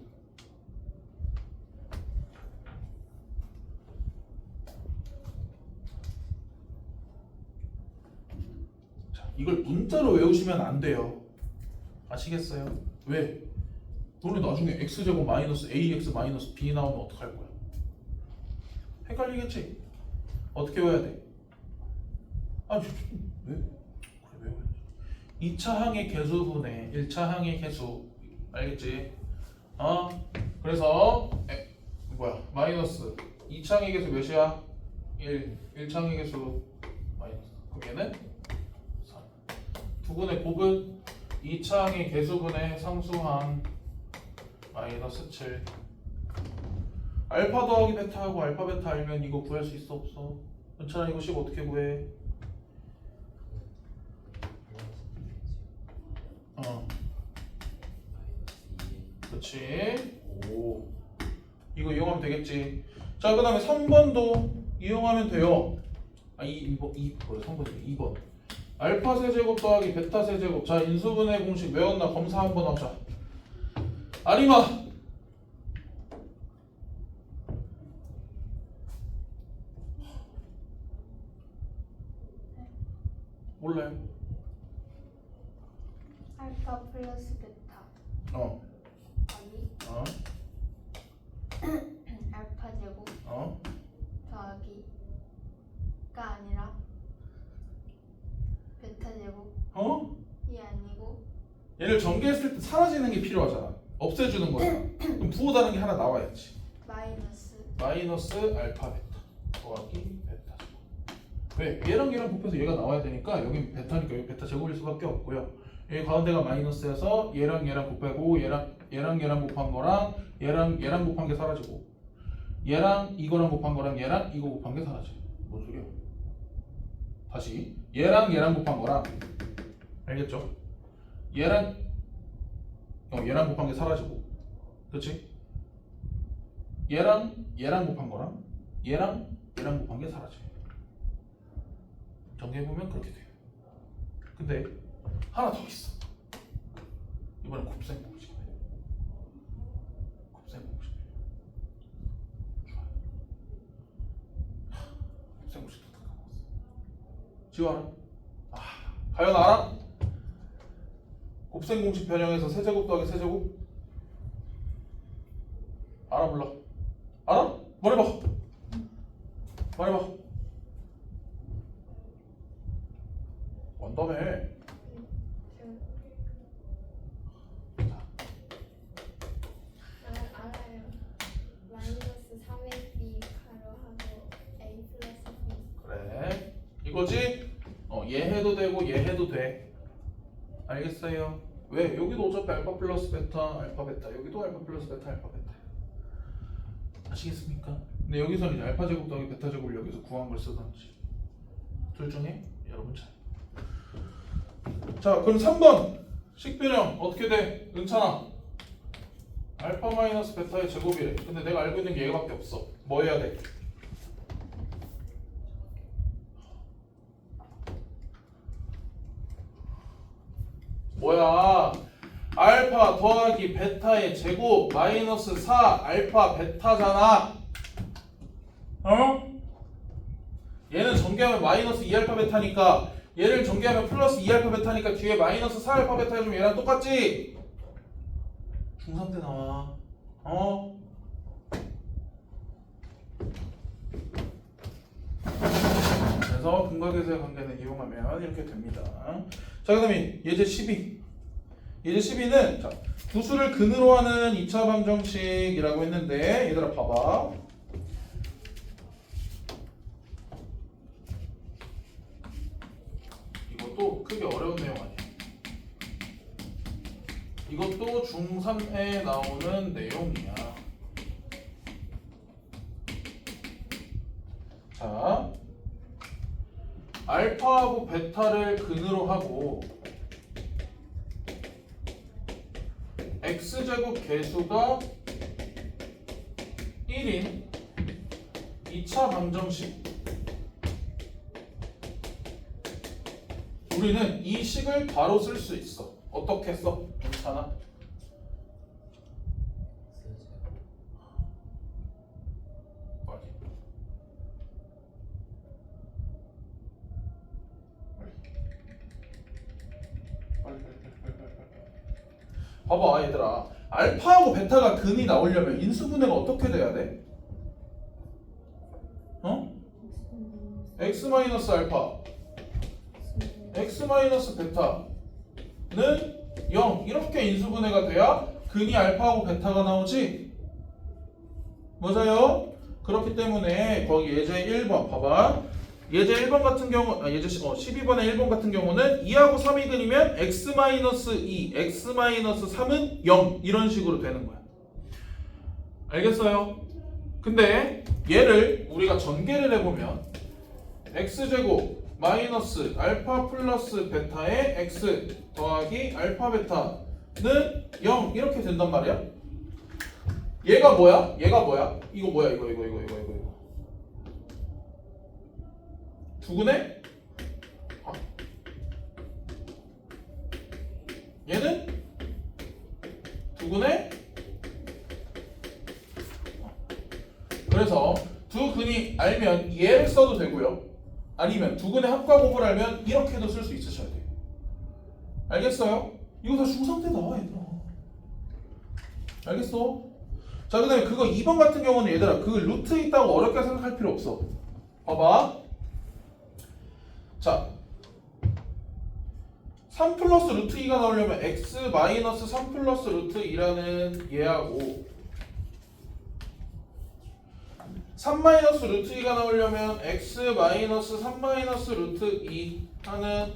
자, 이걸 문자로 외우시면 안 돼요. 아시겠어요? 왜? 너네 나중에 x제곱 마이너스 ax 마이너스 b 나오면 어떡할 거야? 헷갈리겠지? 어떻게 외워야 돼? 아, 왜? 그래, 외워야지. 2차 항의 개수분의 1차 항의 개수. 알겠지? 그래서 마이너스 2차 항의 개수 몇이야? 1. 1차 항의 개수 마이너스. 그럼 얘는 3. 두 분의 곱은 2차 항의 개수분의 상수항 마이너스 7. 알파 더하기 베타하고 알파 베타 알면 이거 구할 수 있어 없어? 은찬아 이거 식 어떻게 구해? 그렇지. 오. 이거 이용하면 되겠지. 자, 그 다음에 3번도 이용하면 돼요. 뭐야, 3번이네. 2번. 알파 세제곱 더하기 베타 세제곱. 자, 인수분해 공식 외웠나? 검사 한번 하자. 아리마. 몰라요. 알파 플러스 베타 더하기 알파 제곱 더하기가 아니라 베타 제곱 이 아니고 얘를 전개했을 때 사라지는 게 필요하잖아. 없애주는 거잖아. 그럼 부호다는 게 하나 나와야지. 마이너스 알파 베타 더하기 베타 제곱. 왜? 얘랑 얘랑 곱해서 얘가 나와야 되니까 여기 베타니까 여기 베타 제곱일 수밖에 없고요. 여기 가운데가 마이너스여서 얘랑 얘랑 곱하고 얘랑 곱한 거랑 얘랑 곱한 게 사라지고 얘랑 이거랑 곱한 거랑 얘랑 이거 곱한 게 사라져. 뭔 소리야? 다시 얘랑 곱한 거랑 알겠죠? 얘랑 곱한 게 사라지고, 그렇지? 얘랑 곱한 거랑 얘랑 곱한 게 사라져. 정리해보면 그렇게 돼요. 근데 하나 더 있어. 이번엔 곱셈 공식이네. 곱셈 공식. 좋아요. 곱셈 공식도 다 까먹었어. 지워라. 가연 알아? 곱셈 공식 변형해서 세제곱 더하기 세제곱? 알아 몰라? 알아? 말해봐. 원다며. 알아요. 마이너스 3ab 가로하고 a 플러스 b. 그래. 이거지? 얘 해도 되고 얘 해도 돼. 알겠어요? 왜? 여기도 어차피 알파 플러스 베타, 알파 베타. 여기도 알파 플러스 베타, 알파 베타. 아시겠습니까? 근데 여기서는 이제 알파 제곱 더하기 베타 제곱을 여기서 구한 걸 쓰던지. 둘 중에 여러분 차이. 자, 그럼 3번 식변형 어떻게 돼? 은찬아. 알파 마이너스 베타의 제곱이래. 근데 내가 알고 있는 게 얘밖에 없어. 뭐 해야 돼? 뭐야? 알파 더하기 베타의 제곱 마이너스 4 알파 베타잖아. 얘는 전개하면 마이너스 2알파 베타니까 얘를 전개하면 플러스 2알파 베타니까 뒤에 마이너스 4알파 베타 해주면 얘랑 똑같지? 중3 때 나와. 그래서 분각에서의 관계는 이용하면 이렇게 됩니다. 자, 그 다음에 예제 12. 예제 12는 자, 구수를 근으로 하는 2차 방정식이라고 했는데 얘들아 봐봐. 이것도 크게 어려운 내용 아니야. 이것도 중3에 나오는 내용이야. 자, 알파하고 베타를 근으로 하고 x제곱 개수가 1인 2차 방정식. 우리는 이 식을 바로 쓸 수 있어. 어떻게 써? 괜찮아? 봐봐 얘들아, 알파하고 베타가 근이 나오려면 인수분해가 어떻게 돼야 돼? x 마이너스 알파 x 마이너스 베타는 0 이렇게 인수분해가 돼야 근이 알파하고 베타가 나오지? 맞아요? 그렇기 때문에 거기 예제 1번 봐봐. 예제 1번 같은 경우 예제 12번의 1번 같은 경우는 2하고 3이 근이면 x-2, x-3은 0 이런 식으로 되는 거야. 알겠어요? 근데 얘를 우리가 전개를 해보면 x제곱 마이너스 알파 플러스 베타의 x 더하기 알파 베타는 0 이렇게 된단 말이야. 얘가 뭐야? 얘가 뭐야? 이거 뭐야? 이거 두근해? 얘는 두근해? 그래서 두 근이 알면 얘를 써도 되고요. 아니면 두 근의 합과 곱을 알면 이렇게도 쓸 수 있으셔야 돼요. 알겠어요? 이거 다 중3 때 나와 얘들아. 알겠어? 자, 그 다음에 그거 2번 같은 경우는 얘들아 그 루트 있다고 어렵게 생각할 필요 없어. 봐봐. 자, 3 플러스 루트 2가 나오려면 x 마이너스 3 플러스 루트 2라는 얘하고 3 마이너스 루트 2가 나오려면 x 마이너스 3 마이너스 루트 2 하는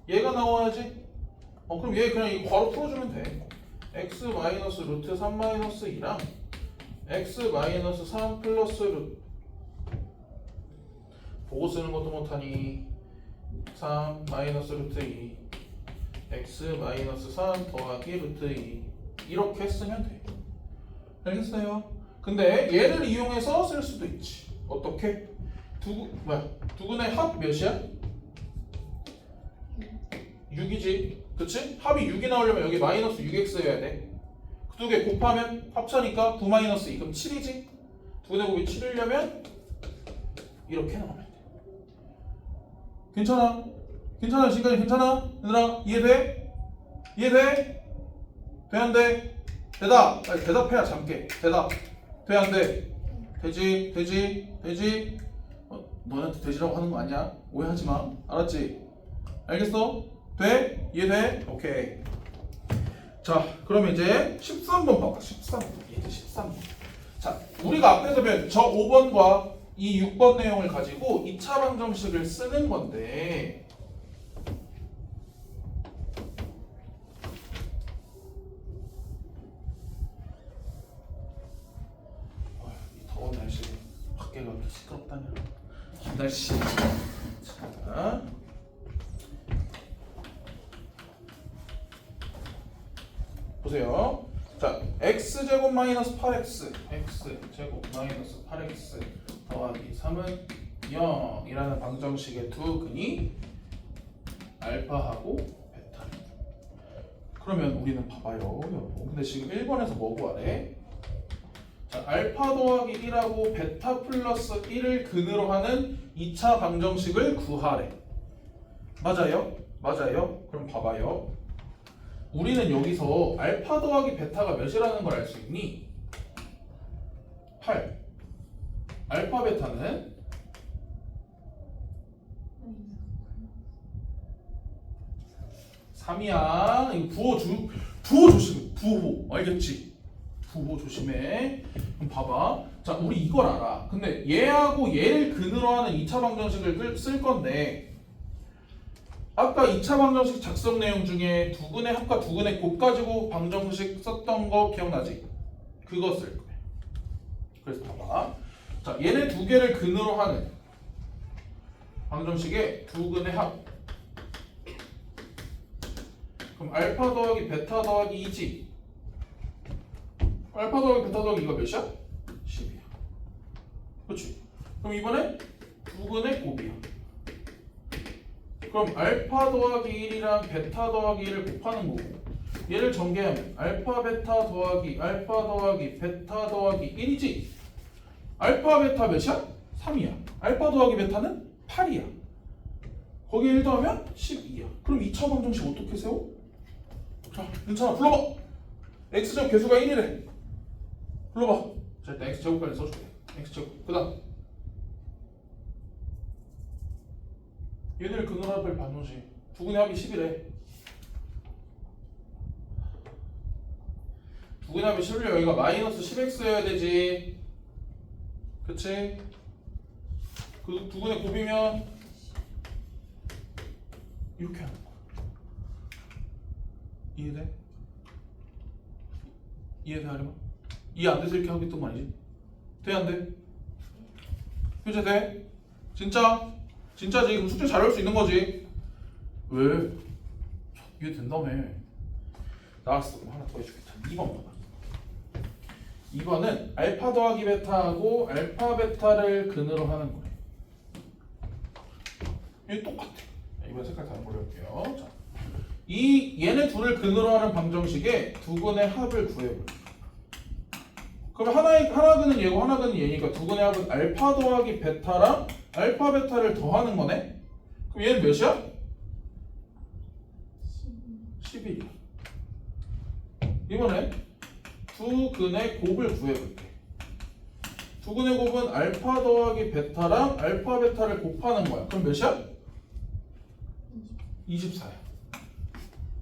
얘가 나와야지. 그럼 얘 그냥 이거 바로 풀어주면 돼. x 마이너스 루트 3 마이너스 2랑 x 마이너스 3 플러스 루트 보고 쓰는 것도 못하니 3 마이너스 루트 2 x 마이너스 3 더하기 루트 2 이렇게 쓰면 돼. 알겠어요? 근데 얘를 이용해서 쓸 수도 있지. 어떻게? 두근의 합 몇이야? 6이지. 그치? 합이 6이 나오려면 여기 마이너스 6x여야 돼. 그 두 개 곱하면 합차니까 9 마이너스 2 그럼 7이지. 두근의 곱이 7이려면 이렇게 나오면 돼. 괜찮아? 괜찮아? 지금까지 괜찮아? 얘들아 이해돼? 이해돼? 돼? 안 돼? 대답! 빨리 대답해야 잠게. 대답. 돼? 안 돼? 되지? 되지? 되지? 너네한테 되지라고 하는 거 아니야? 오해하지 마. 알았지? 알겠어? 돼? 이해돼? 오케이. 자, 그럼 이제 13번 봐봐. 13번. 이제 13번. 자, 우리가 앞에서 배운 저 5번과 이 6번 내용을 가지고 2차 방정식을 쓰는 건데 이 더운 날씨에 밖에가 이렇게 시끄럽다냐. 날씨. 자, 보세요. 자, x제곱 마이너스 8x x제곱 마이너스 8x 더하기 3은 0이라는 방정식의 두 근이 알파하고 베타. 그러면 우리는 봐봐요 여러분. 근데 지금 1번에서 뭐 구하래? 자, 알파 더하기 1하고 베타 플러스 1을 근으로 하는 2차 방정식을 구하래. 맞아요? 맞아요? 그럼 봐봐요. 우리는 여기서 알파 더하기 베타가 몇이라는 걸 알 수 있니? 8. 알파 베타는 3이야. 이거 부호 조심해. 부호. 알겠지? 부호 조심해. 그럼 봐봐. 자, 우리 이걸 알아. 근데 얘하고 얘를 근으로 하는 2차 방정식을 쓸 건데 아까 2차 방정식 작성 내용 중에 두근의 합과 두근의 곱 가지고 방정식 썼던 거 기억나지? 그거 쓸 거야. 그래서 봐봐. 자, 얘네 두 개를 근으로 하는 방정식의 두근의 합. 그럼 알파 더하기 베타 더하기 2지. 알파 더하기 베타 더하기 2가 몇이야? 10이야. 그렇지? 그럼 이번에 두근의 곱이야. 그럼 알파 더하기 1이랑 베타 더하기 1을 곱하는 거고 얘를 전개하면 알파 베타 더하기 베타 더하기 1이지. 알파 베타 몇이야? 3이야. 알파 더하기 베타는 8이야. 거기에 1 더하면 12야. 그럼 2차 방정식 어떻게 세워? 자, 윤찬아 불러봐. x제곱 개수가 1이래. 불러봐. 자, 일단 x제곱까지 써줄게. x제곱. 그 다음 얘네를 근으로 합할 반정식. 두근의 합이 10이래. 두근의 합이 10이래. 여기가 마이너스 10x여야 되지. 그치? 그 두근의 곱이면 이렇게 하는 거야. 이해돼? 이해돼 하려면? 이해 안 돼서 이렇게 하겠단 말이지. 돼 안 돼? 교재 돼? 진짜? 진짜지? 그럼 숙제 잘할 수 있는 거지. 왜? 이해 된다며. 나왔어. 그럼 하나 더 해주겠다. 2번 봐봐. 2번은 알파 더하기 베타하고 알파 베타를 근으로 하는 거래. 이게 똑같아. 이번 색깔 다른 걸로 할게요. 자, 얘네 둘을 근으로 하는 방정식에 두근의 합을 구해볼게. 그럼 하나 근은 얘고 하나 근은 얘니까 두근의 합은 알파 더하기 베타랑 알파 베타를 더하는 거네? 그럼 얘는 몇이야? 11이야. 이번에 두 근의 곱을 구해볼게. 두 근의 곱은 알파 더하기 베타랑 알파 베타를 곱하는 거야. 그럼 몇이야? 24야.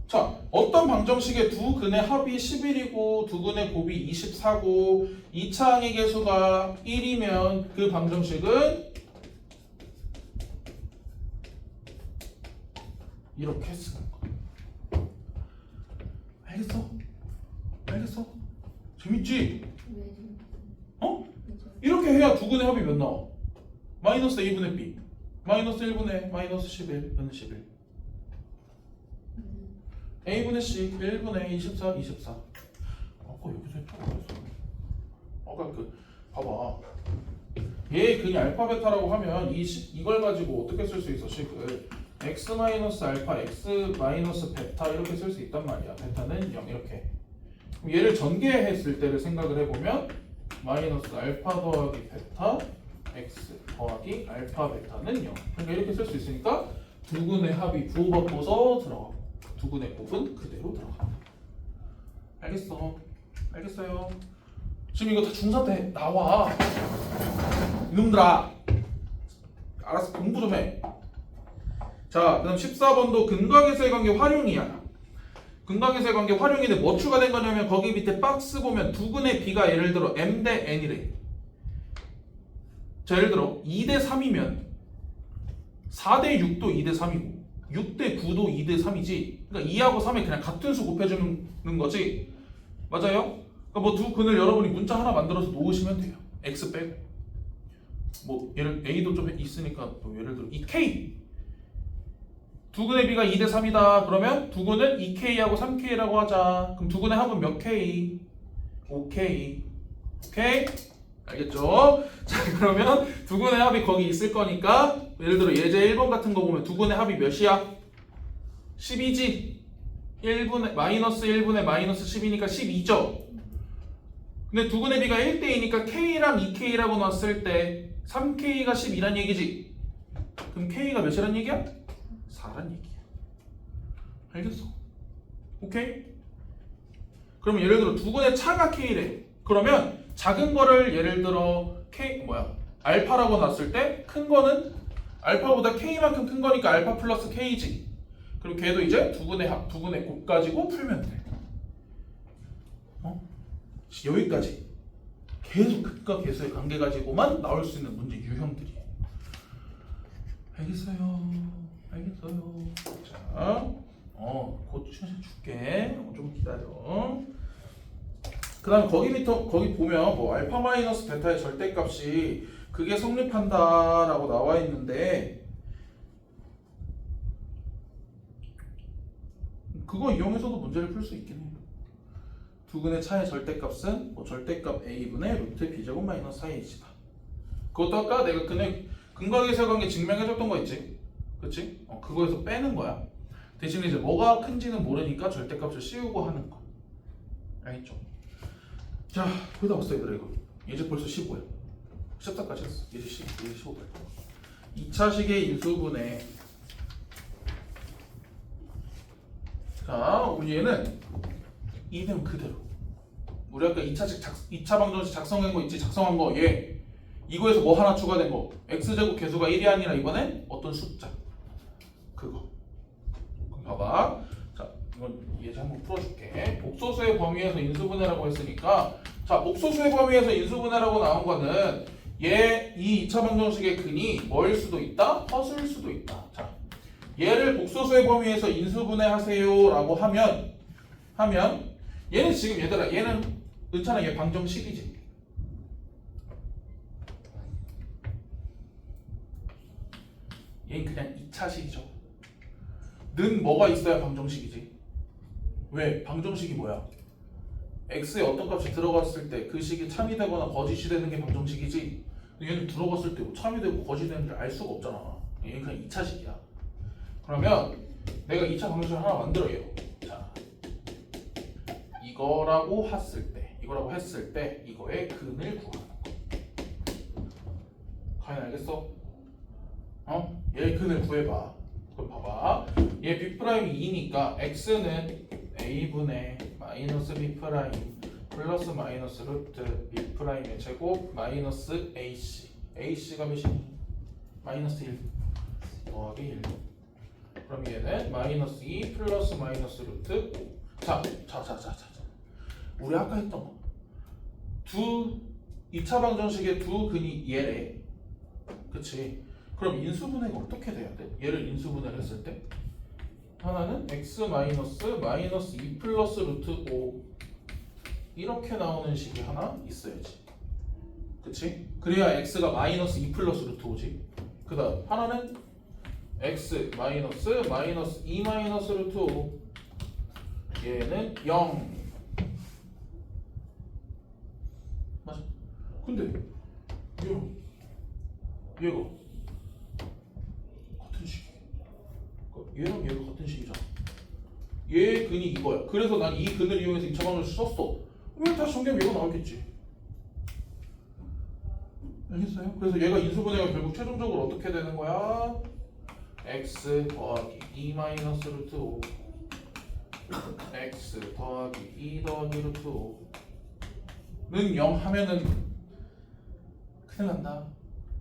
자, 어떤 방정식의 두 근의 합이 11이고 두 근의 곱이 24고 2차 항의 개수가 1이면 그 방정식은 이렇게 쓰는 거야. 알겠어? 알겠어? 재밌지? 어? 이렇게 해야 두 근의 합이 몇 나와? 마이너스 a분의 b 마이너스 1분의 마이너스 11는 11 a분의 c 1분의 24 24 아까 여기서 했던 거였어. 아까 봐봐, 얘 그냥 알파 베타라고 하면 이걸 가지고 어떻게 쓸 수 있어? 식을 x 마이너스 알파 x 마이너스 베타 이렇게 쓸 수 있단 말이야. 베타는 0 이렇게. 그럼 얘를 전개했을 때를 생각을 해보면 마이너스 알파 더하기 베타 x 더하기 알파 베타는 0. 그러니까 이렇게 쓸 수 있으니까 두 근의 합이 부호바꿔서 들어가. 두 근의 곱은 그대로 들어가. 알겠어? 알겠어요? 지금 이거 다 중3 때 나와. 이놈들아. 알았어, 공부 좀 해. 자, 그다음 14번도 근각에서의 관계 활용이야. 근각에서의 관계 활용인데 뭐 추가된 거냐면 거기 밑에 박스 보면 두 근의 b가 예를 들어 m 대 n이래. 자, 예를 들어 2대 3이면 4대 6도 2대 3이고 6대 9도 2대 3이지. 그러니까 2하고 3에 그냥 같은 수 곱해주는 거지. 맞아요? 그러니까 뭐 두 근을 여러분이 문자 하나 만들어서 놓으시면 돼요. x 빼고. 뭐 예를 a도 좀 있으니까 또 예를 들어 2k. 두 근의 b가 2대 3이다. 그러면 두 근은 2k하고 3k라고 하자. 그럼 두 근의 합은 몇 k? 5k. 오케이? 알겠죠? 자, 그러면 두 근의 합이 거기 있을 거니까 예를 들어 예제 1번 같은 거 보면 두 근의 합이 몇이야? 12지? 1분의 마이너스 1분의 마이너스 10이니까 12죠? 근데 두 근의 b가 1대2니까 k랑 2k라고 놨을 때 3k가 12란 얘기지? 그럼 k가 몇이란 얘기야? 4란 얘기야. 알겠어? 오케이? 그럼 예를 들어 두근의 차가 K래. 그러면 작은 거를 예를 들어 알파라고 놨을 때 큰 거는 알파보다 K만큼 큰 거니까 알파 플러스 K지. 그럼 걔도 이제 두근의 곱 가지고 풀면 돼. 여기까지 계속 극과 계수의 관계 가지고만 나올 수 있는 문제 유형들이에요. 알겠어요? 자, 곧 줄게. 좀 기다려. 그 다음에 거기 보면 뭐 알파 마이너스 베타의 절대값이 그게 성립한다라고 나와 있는데 그거 이용해서도 문제를 풀 수 있긴 해요. 두근의 차의 절대값은 뭐 절대값 a분의 루트 b제곱 마이너스 4a다. 그것도 아까 내가 근과 계수의 관계 증명해줬던 거 있지? 그치? 그거에서 빼는 거야. 대신에 이제 뭐가 큰지는 모르니까 절대값을 씌우고 하는 거. 알겠죠? 자, 거기다 왔어 얘들아 이거. 이제 벌써 15야. 14까지 했어. 이제 15야. 2차식의 인수분해. 자, 우리 얘는 이대로 그대로. 우리 아까 2차 방정식 작성한 거 있지? 작성한 거 얘. 이거에서 뭐 하나 추가된 거. x제곱 개수가 1이 아니라 이번엔 어떤 숫자. 그거. 그럼 봐봐. 자, 이건 예제 한번 풀어줄게. 복소수의 범위에서 인수분해라고 했으니까 자, 복소수의 범위에서 인수분해라고 나온 거는 이 2차 방정식의 근이 뭐일 수도 있다? 허수일 수도 있다. 자, 얘를 복소수의 범위에서 인수분해하세요 라고 하면 얘는 지금 얘들아 얘는 은찬아 얘 방정식이지. 얘는 그냥 2차식이죠. 는 뭐가 있어야 방정식이지. 왜? 방정식이 뭐야? x에 어떤 값이 들어갔을 때 그 식이 참이 되거나 거짓이 되는 게 방정식이지. 얘는 들어갔을 때 참이 되고 거짓이 되는 걸 알 수가 없잖아. 얘는 그냥 2차식이야. 그러면 내가 2차 방정식을 하나 만들어요. 자, 이거라고 했을 때 이거의 근을 구하는 거. 과연 알겠어? 얘의 근을 구해봐. 그럼 봐봐. 얘 B'이 2니까 x는 a분의 마이너스 B' 플러스 마이너스 루트 B'의 제곱 마이너스 AC. AC가 몇이니? 마이너스 1 더하기 1. 그럼 얘는 마이너스 2 플러스 마이너스 루트 5. 자. 우리 아까 했던 거. 2차 방정식의 두 근이 얘래. 그치? 그럼 인수분해가 어떻게 돼야 돼? 얘를 인수분해를 했을 때 하나는 x 마이너스 2 플러스 루트 5 이렇게 나오는 식이 하나 있어야지. 그치? 그래야 x가 마이너스 2 플러스 루트 5지. 그 다음 하나는 x 마이너스 2 마이너스 루트 5 얘는 0. 맞아. 근데 얘가 같은 식이야. 얘랑 얘가 같은 식이잖아. 얘 근이 이거야. 그래서 난 이 근을 이용해서 2차 방정식 썼어. 그러면 다시 정리하면 얘가 나오겠지. 알겠어요? 그래서 얘가 인수분해가 결국 최종적으로 어떻게 되는 거야? x 더하기 2 마이너스 루트 5 x 더하기 2 더하기 루트 5는 0 하면은 큰일 난다.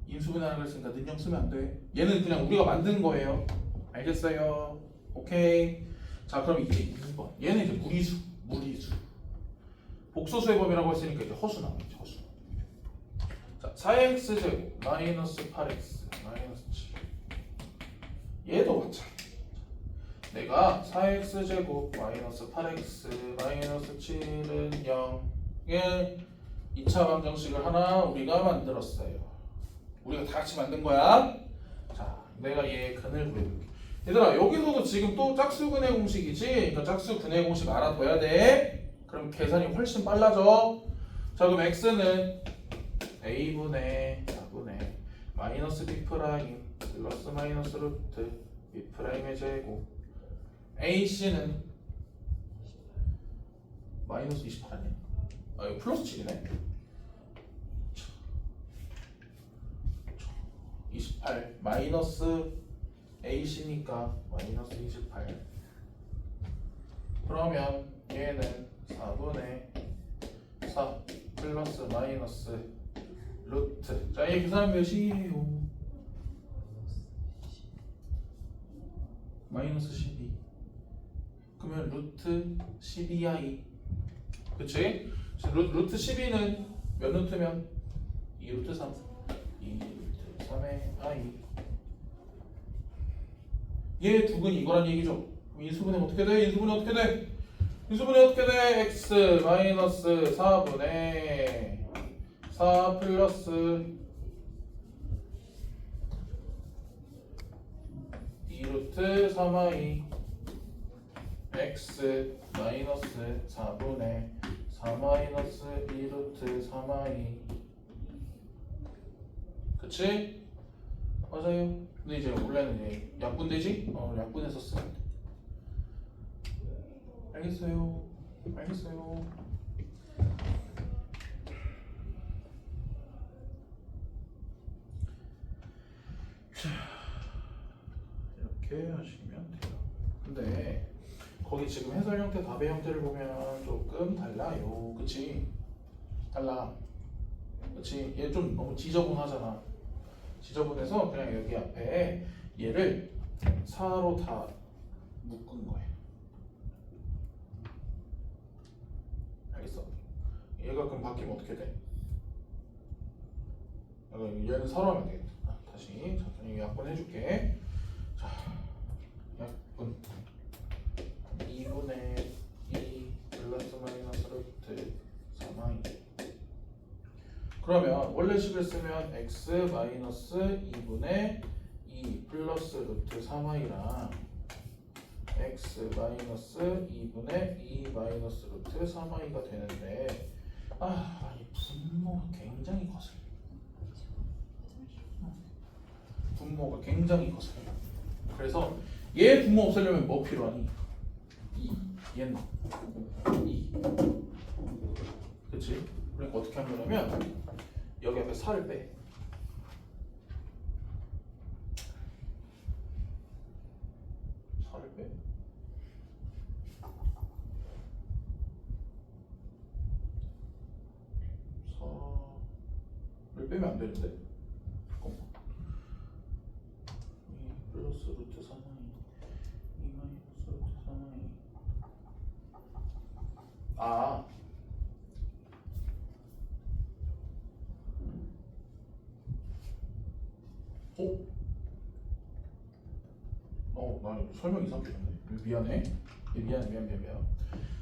인수분해하라고 했으니까 는 0 쓰면 안 돼. 얘는 그냥 우리가 만든 거예요. 알겠어요? 오케이. 자, 그럼 이제 2번. 얘는 이제 무리수. 복소수의 범위라고 했으니까 이제 허수 나오겠죠. 허수. 자, 4x 제곱 마이너스 8x 마이너스 7. 얘도 마찬가지. 내가 4x 제곱 마이너스 8x 마이너스 7은 0의 2차 방정식을 하나 우리가 만들었어요. 우리가 다 같이 만든 거야. 자, 내가 얘의 근을 구해볼게. 얘들아, 여기서도 지금 또 짝수근의 공식이지? 그러니까 짝수근의 공식 알아둬야 돼. 그럼 계산이 훨씬 빨라져. 자, 그럼 x는 a분의 마이너스 b 플러스 마이너스 루트 b'의 제곱 ac는 마이너스 28 아니야? 이거 플러스 7이네. 28 마이너스 ac니까 마이너스 28 그러면 얘는 4분의 4 플러스 마이너스 루트. 자, 얘 계산하면 몇이에요? 마이너스 12. 그러면 루트 12i. 그치? 루트 12는 몇 루트면? 2루트 3. 2루트 3의 i. 얘 두 근이 이거란 얘기죠? 그럼 인수분해 어떻게 돼? 인수분해 어떻게 돼? 인수분해 어떻게 돼? x 마이너스 4분의 4 플러스 2루트 3i x 마이너스 4분의 4 마이너스 2루트 3i. 그치? 맞아요. 근데 이제 원래는 이제 약분되지? 약분해서 쓰면 돼. 알겠어요. 알겠어요. 자, 이렇게 하시면 돼요. 근데 거기 지금 해설 형태, 답의 형태를 보면 조금 달라요. 그치? 달라. 그치? 얘 좀 너무 지저분하잖아. 지저분해서 그냥 여기 앞에 얘를 4로 다 묶은 거예요. 알겠어? 얘가 그럼 바뀌면 어떻게 돼? 얘는 4로 하면 되겠다. 다시 잠깐 약분 해줄게. 자, 약분 2분의 2 플러스 마이너스 루트 3i. 그러면 원래 식을 쓰면 x 마이너스 2분의 2 플러스 루트 3i랑 x 마이너스 2분의 2 마이너스 루트 3i가 되는데 이 분모가 굉장히 거슬려. 분모가 굉장히 거슬려. 그래서 얘 분모 없애려면 뭐 필요하니? 2. 얘는 2. 그치? 그러니까 어떻게 하면 되냐면 여기 앞에 4를 빼. 4를 빼. 4를 빼면 안 되는데. 잠깐만. 2 플러스 루트 3i 2 마이너스 루트 3i. 나 설명 이상하게 했네. 미안해. 미안.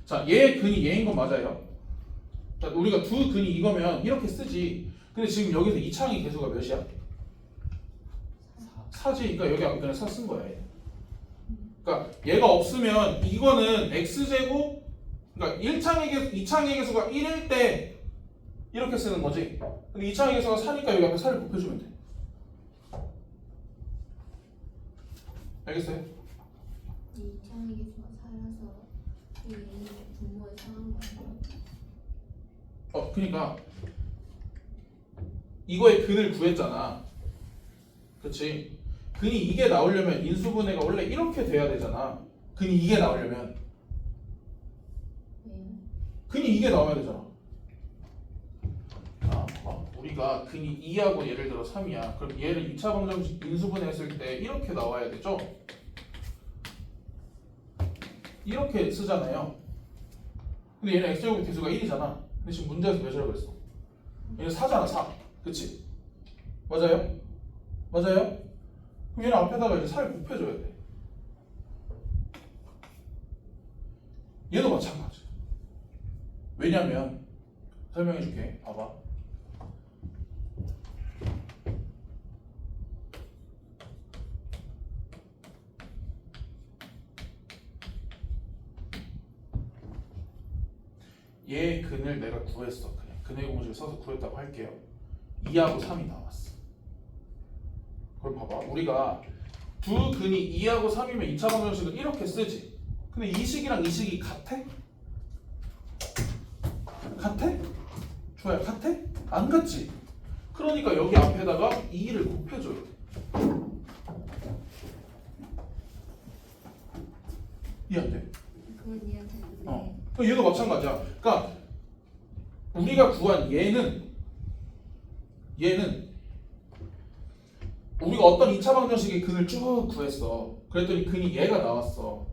자, 얘 근이 얘인 건 맞아요. 자, 우리가 두 근이 이거면 이렇게 쓰지. 근데 지금 여기서 이창의 개수가 몇이야? 4지. 그러니까 여기 그냥 4 쓴 거야. 얘. 그러니까 얘가 없으면 이거는 x제곱, 그러니까 1창의 개수, 2창의 개수가 1일 때 이렇게 쓰는 거지. 근데 2창의 개수가 4니까 여기 앞에 4를 곱해주면 돼. 알겠어요? 이 창의 개수가 살아서 이 분모에 상한 거예요. 그러니까 이거의 근을 구했잖아. 그치? 근이 이게 나오려면 인수분해가 원래 이렇게 돼야 되잖아. 근이 이게 나오려면 근이 이게 나와야 되잖아. 우리가 근이 2하고 예를 들어 3이야. 그럼 얘를 2차 방정식 인수분해했을 때 이렇게 나와야 되죠? 이렇게 쓰잖아요. 근데 얘는 x제곱의 개수가 1이잖아. 근데 지금 문제에서 몇이라고 그랬어? 얘는 4잖아. 4. 그치? 맞아요? 그럼 얘는 앞에다가 이제 4를 곱해줘야 돼. 얘도 마찬가지. 왜냐면 설명해줄게. 봐봐. 얘 근을 내가 구했어. 그냥 근의 공식을 써서 구했다고 할게요. 2하고 3이 나왔어. 그럼 봐봐. 우리가 두 근이 2하고 3이면 2차 방정식을 이렇게 쓰지. 근데 이 식이랑 이 식이 같아? 좋아요. 같아? 안 같지? 그러니까 여기 앞에다가 2를 곱해줘야 돼. 이해 안 돼? 그건 이해되는데. 얘도 마찬가지야. 그러니까 우리가 구한 얘는 우리가 어떤 2차 방정식의 근을 쭉 구했어. 그랬더니 근이 얘가 나왔어.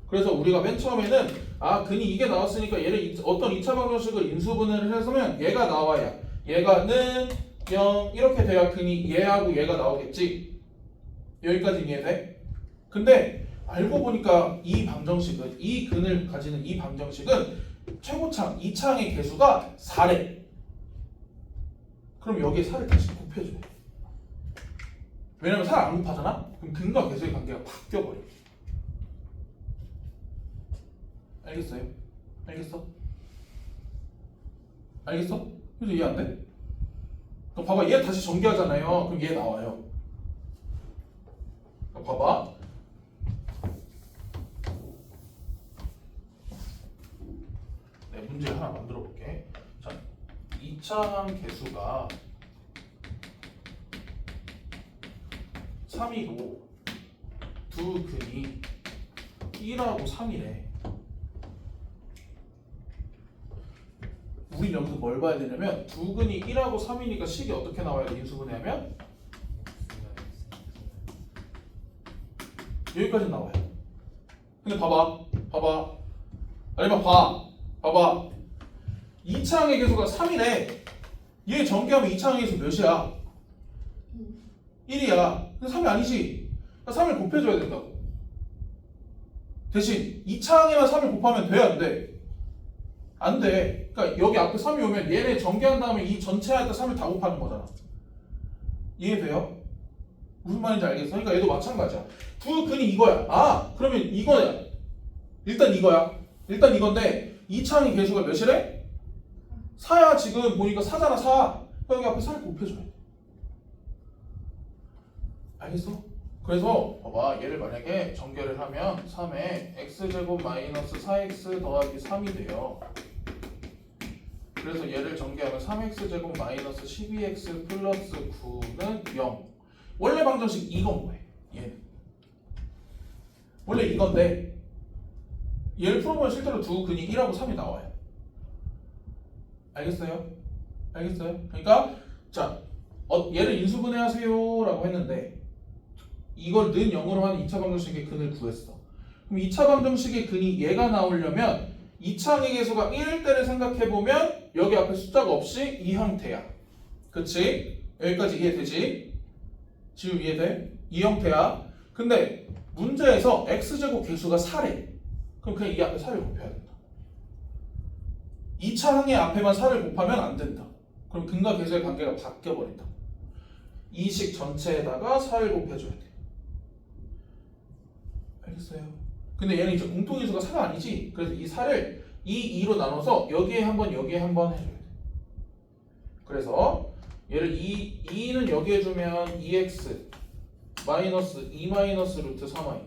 그래서 우리가 맨 처음에는 근이 이게 나왔으니까 얘를 어떤 2차 방정식을 인수분해를 해서면 얘가 나와야 얘가는 0 이렇게 돼야 근이 얘하고 얘가 나오겠지. 여기까지 이해돼? 근데 알고 보니까 이 방정식은 이 근을 가지는 이 방정식은 최고창 2창의 개수가 4래. 그럼 여기에 4를 다시 곱해줘. 왜냐면 4를 안 곱하잖아? 그럼 근과 개수의 관계가 바뀌어버려. 알겠어요? 알겠어? 알겠어? 그래서 이해 안 돼? 그럼 봐봐, 얘 다시 전개하잖아요. 그럼 얘 나와요. 그럼 봐봐. 네, 문제 하나 만들어 볼게. 자, 2차항 개수가 3이고 두 근이 1하고 3이래. 우린 여기서 뭘 봐야 되냐면 두 근이 1하고 3이니까 식이 어떻게 나와야 돼? 인수분해하면 여기까지 나와요. 근데 봐봐 아니면 봐봐 2차항의 개수가 3이래. 얘 전개하면 2차항의 개수 몇이야? 1이야. 근데 3이 아니지. 그러니까 3을 곱해줘야 된다고. 대신 2차항에만 3을 곱하면 돼? 안 돼? 안 돼. 그러니까 여기 앞에 3이 오면 얘네 전개한 다음에 이 전체에다 3을 다 곱하는 거잖아. 이해돼요? 무슨 말인지 알겠어? 그러니까 얘도 마찬가지야. 두 근이 이거야. 그러면 이거야. 일단 이건데 2차항의 개수가 몇이래? 4야. 지금 보니까 4잖아. 4. 여기 앞에 4를 곱해줘야 돼. 알겠어? 그래서 봐봐, 얘를 만약에 전개를 하면 3에 x제곱 마이너스 4x 더하기 3이 돼요. 그래서 얘를 전개하면 3x제곱 마이너스 12x 플러스 9는 0. 원래 방정식 이건 뭐예요? 얘는 원래 이건데 얘를 풀어보면 실제로 두 근이 1하고 3이 나와요. 알겠어요? 그러니까 자, 얘를 인수분해하세요 라고 했는데 이걸 는 0으로 하는 2차 방정식의 근을 구했어. 그럼 2차 방정식의 근이 얘가 나오려면 2차항의 개수가 1일 때를 생각해보면 여기 앞에 숫자가 없이 이 형태야. 그치? 여기까지 이해되지? 지금 이해돼? 이 형태야. 근데 문제에서 x제곱 개수가 4래. 그럼 그냥 이 앞에 4를 곱해야 된다. 2차항의 앞에만 4를 곱하면 안 된다. 그럼 근과 개수의 관계가 바뀌어버린다. 이 식 전체에다가 4를 곱해줘야 돼. 알겠어요? 근데 얘는 이제 공통인수가 4가 아니지. 그래서 이 4를 이 2로 나눠서 여기에 한 번 여기에 한 번 해줘야 돼. 그래서 얘를 2는 여기에 주면 2x 마이너스 2 마이너스 루트 3y,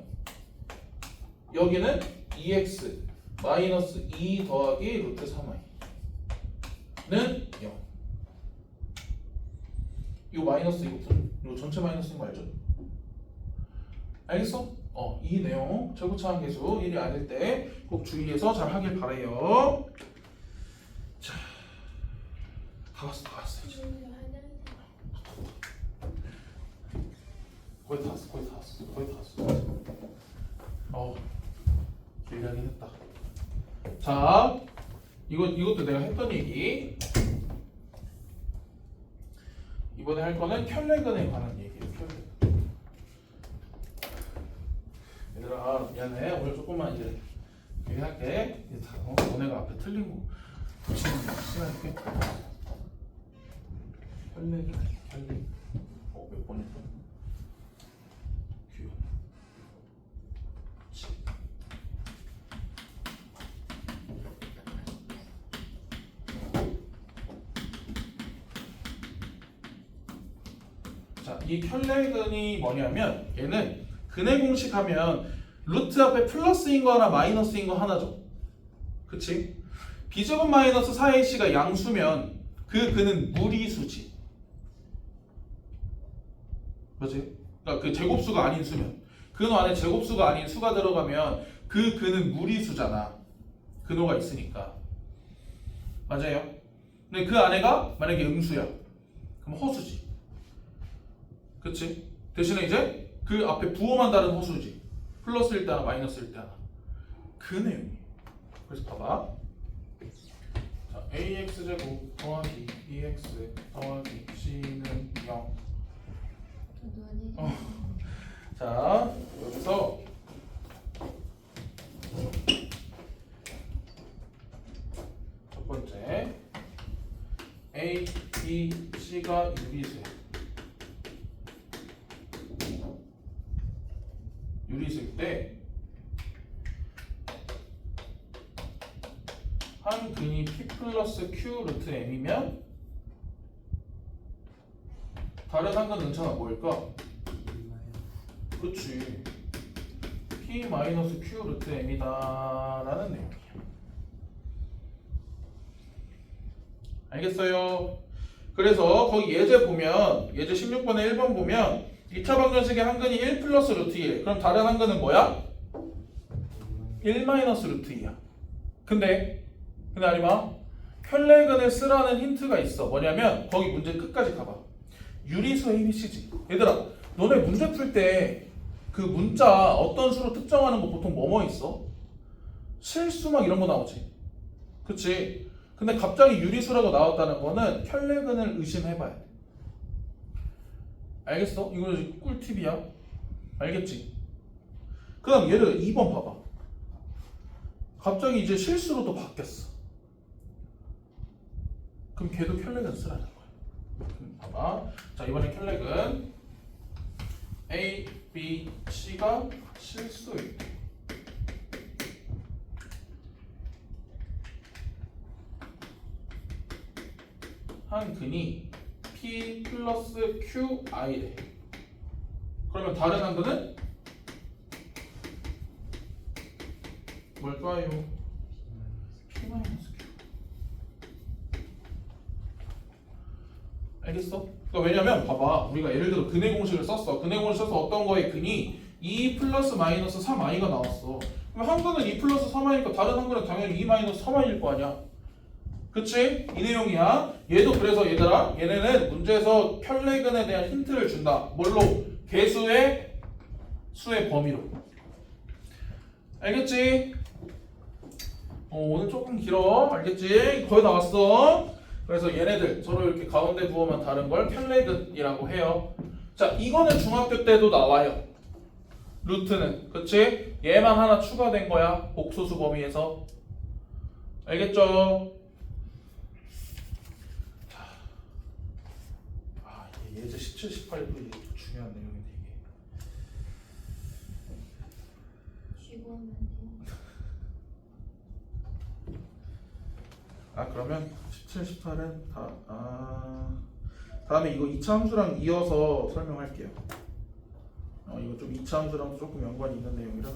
여기는 2x 마이너스 2 더하기 루트 3y는 0. 이거 마이너스 이거 전체 마이너스인 거 알죠? 알겠어? 이 내용 최고차항 개수 1이 아닐 때 꼭 주의해서 잘 하길 바래요. 자, 다 왔어 이제. 거의 다 왔어. 길게 하긴 했다. 자, 이것도 내가 했던 얘기. 이번에 할 거는 켤레근에 관한 얘기예요. 켤레근. 얘들아 미안해. 오늘 조금만 이제 얘기할게. 이제 다 너네가 앞에 틀린 거 붙이는 시간 꽤. 켤레근. 몇 번이었어? 귀여워. 자, 이 켤레근이 뭐냐면 얘는 근의 공식 하면 루트 앞에 플러스인 거 하나 마이너스인 거 하나죠. 그치? b제곱 마이너스 4ac가 양수면 그 근은 무리수지. 그렇지? 그러니까 그 제곱수가 아닌 수면 근 안에 제곱수가 아닌 수가 들어가면 그 근은 무리수잖아. 근호가 있으니까. 맞아요? 근데 그 안에가 만약에 음수야. 그럼 허수지. 그치? 대신에 이제 그 앞에 부호만 다른 허수지. 플러스일 때 하나, 마이너스일 때 하나. 그 내용이에요. 그래서 봐봐. 자, ax제곱 더하기 bx 더하기 c는 0. 자, 여기서 첫 번째 a, b, c가 유리수야. 유리수일 때 한 근이 p 플러스 q 루트 m이면 다른 한 근 능차가 뭐일까? 그치. p 마이너스 q 루트 m이다 라는 내용이야. 알겠어요? 그래서 거기 예제 보면 예제 16번에 1번 보면 2차 방정식의 한 근이 1 플러스 루트 1. 그럼 다른 한 근은 뭐야? 1 마이너스 루트 2야. 근데 아니마 켤레근을 쓰라는 힌트가 있어. 뭐냐면 거기 문제 끝까지 가봐. 유리수 ABC지. 얘들아, 너네 문제 풀 때 그 문자 어떤 수로 특정하는 거 보통 뭐뭐 있어? 실수 막 이런 거 나오지. 그치? 근데 갑자기 유리수라고 나왔다는 거는 켤레근을 의심해봐야 돼. 알겠어? 이거 꿀팁이야. 알겠지? 그 다음 예를 들어 2번 봐봐. 갑자기 이제 실수로 또 바뀌었어. 그럼 걔도 켤레근 쓰라는 거야. 봐봐. 자, 이번엔 켤레근 A, B, C가 실수일 때 한 근이 P 플러스 QI래. 그러면 다른 한 근은 뭘까요? P 마이너스 Q. 알겠어? 그러니까 왜냐면 봐봐, 우리가 예를 들어 근의 공식을 썼어. 근의 공식을 써서 어떤 거의 근이 2 플러스 마이너스 3i가 나왔어. 그럼 한 근은 2 플러스 3i니까 다른 한 근은 당연히 2 마이너스 3i일 거 아니야. 그치? 이 내용이야. 얘도 그래서 얘들아, 얘네는 문제에서 켤레근에 대한 힌트를 준다. 뭘로? 개수의 수의 범위로. 알겠지? 오늘 조금 길어. 알겠지? 거의 다 왔어. 그래서 얘네들 서로 이렇게 가운데 부호만 다른 걸 켤레근이라고 해요. 자, 이거는 중학교 때도 나와요. 루트는. 그치? 얘만 하나 추가된 거야. 복소수 범위에서. 알겠죠? 예제 17, 18도 중요한 내용인데 이게. 쉬고 하면 돼요. 그러면 17, 18은 다음에 이거 2차 함수랑 이어서 설명할게요. 이거 좀 2차 함수랑 조금 연관이 있는 내용이라.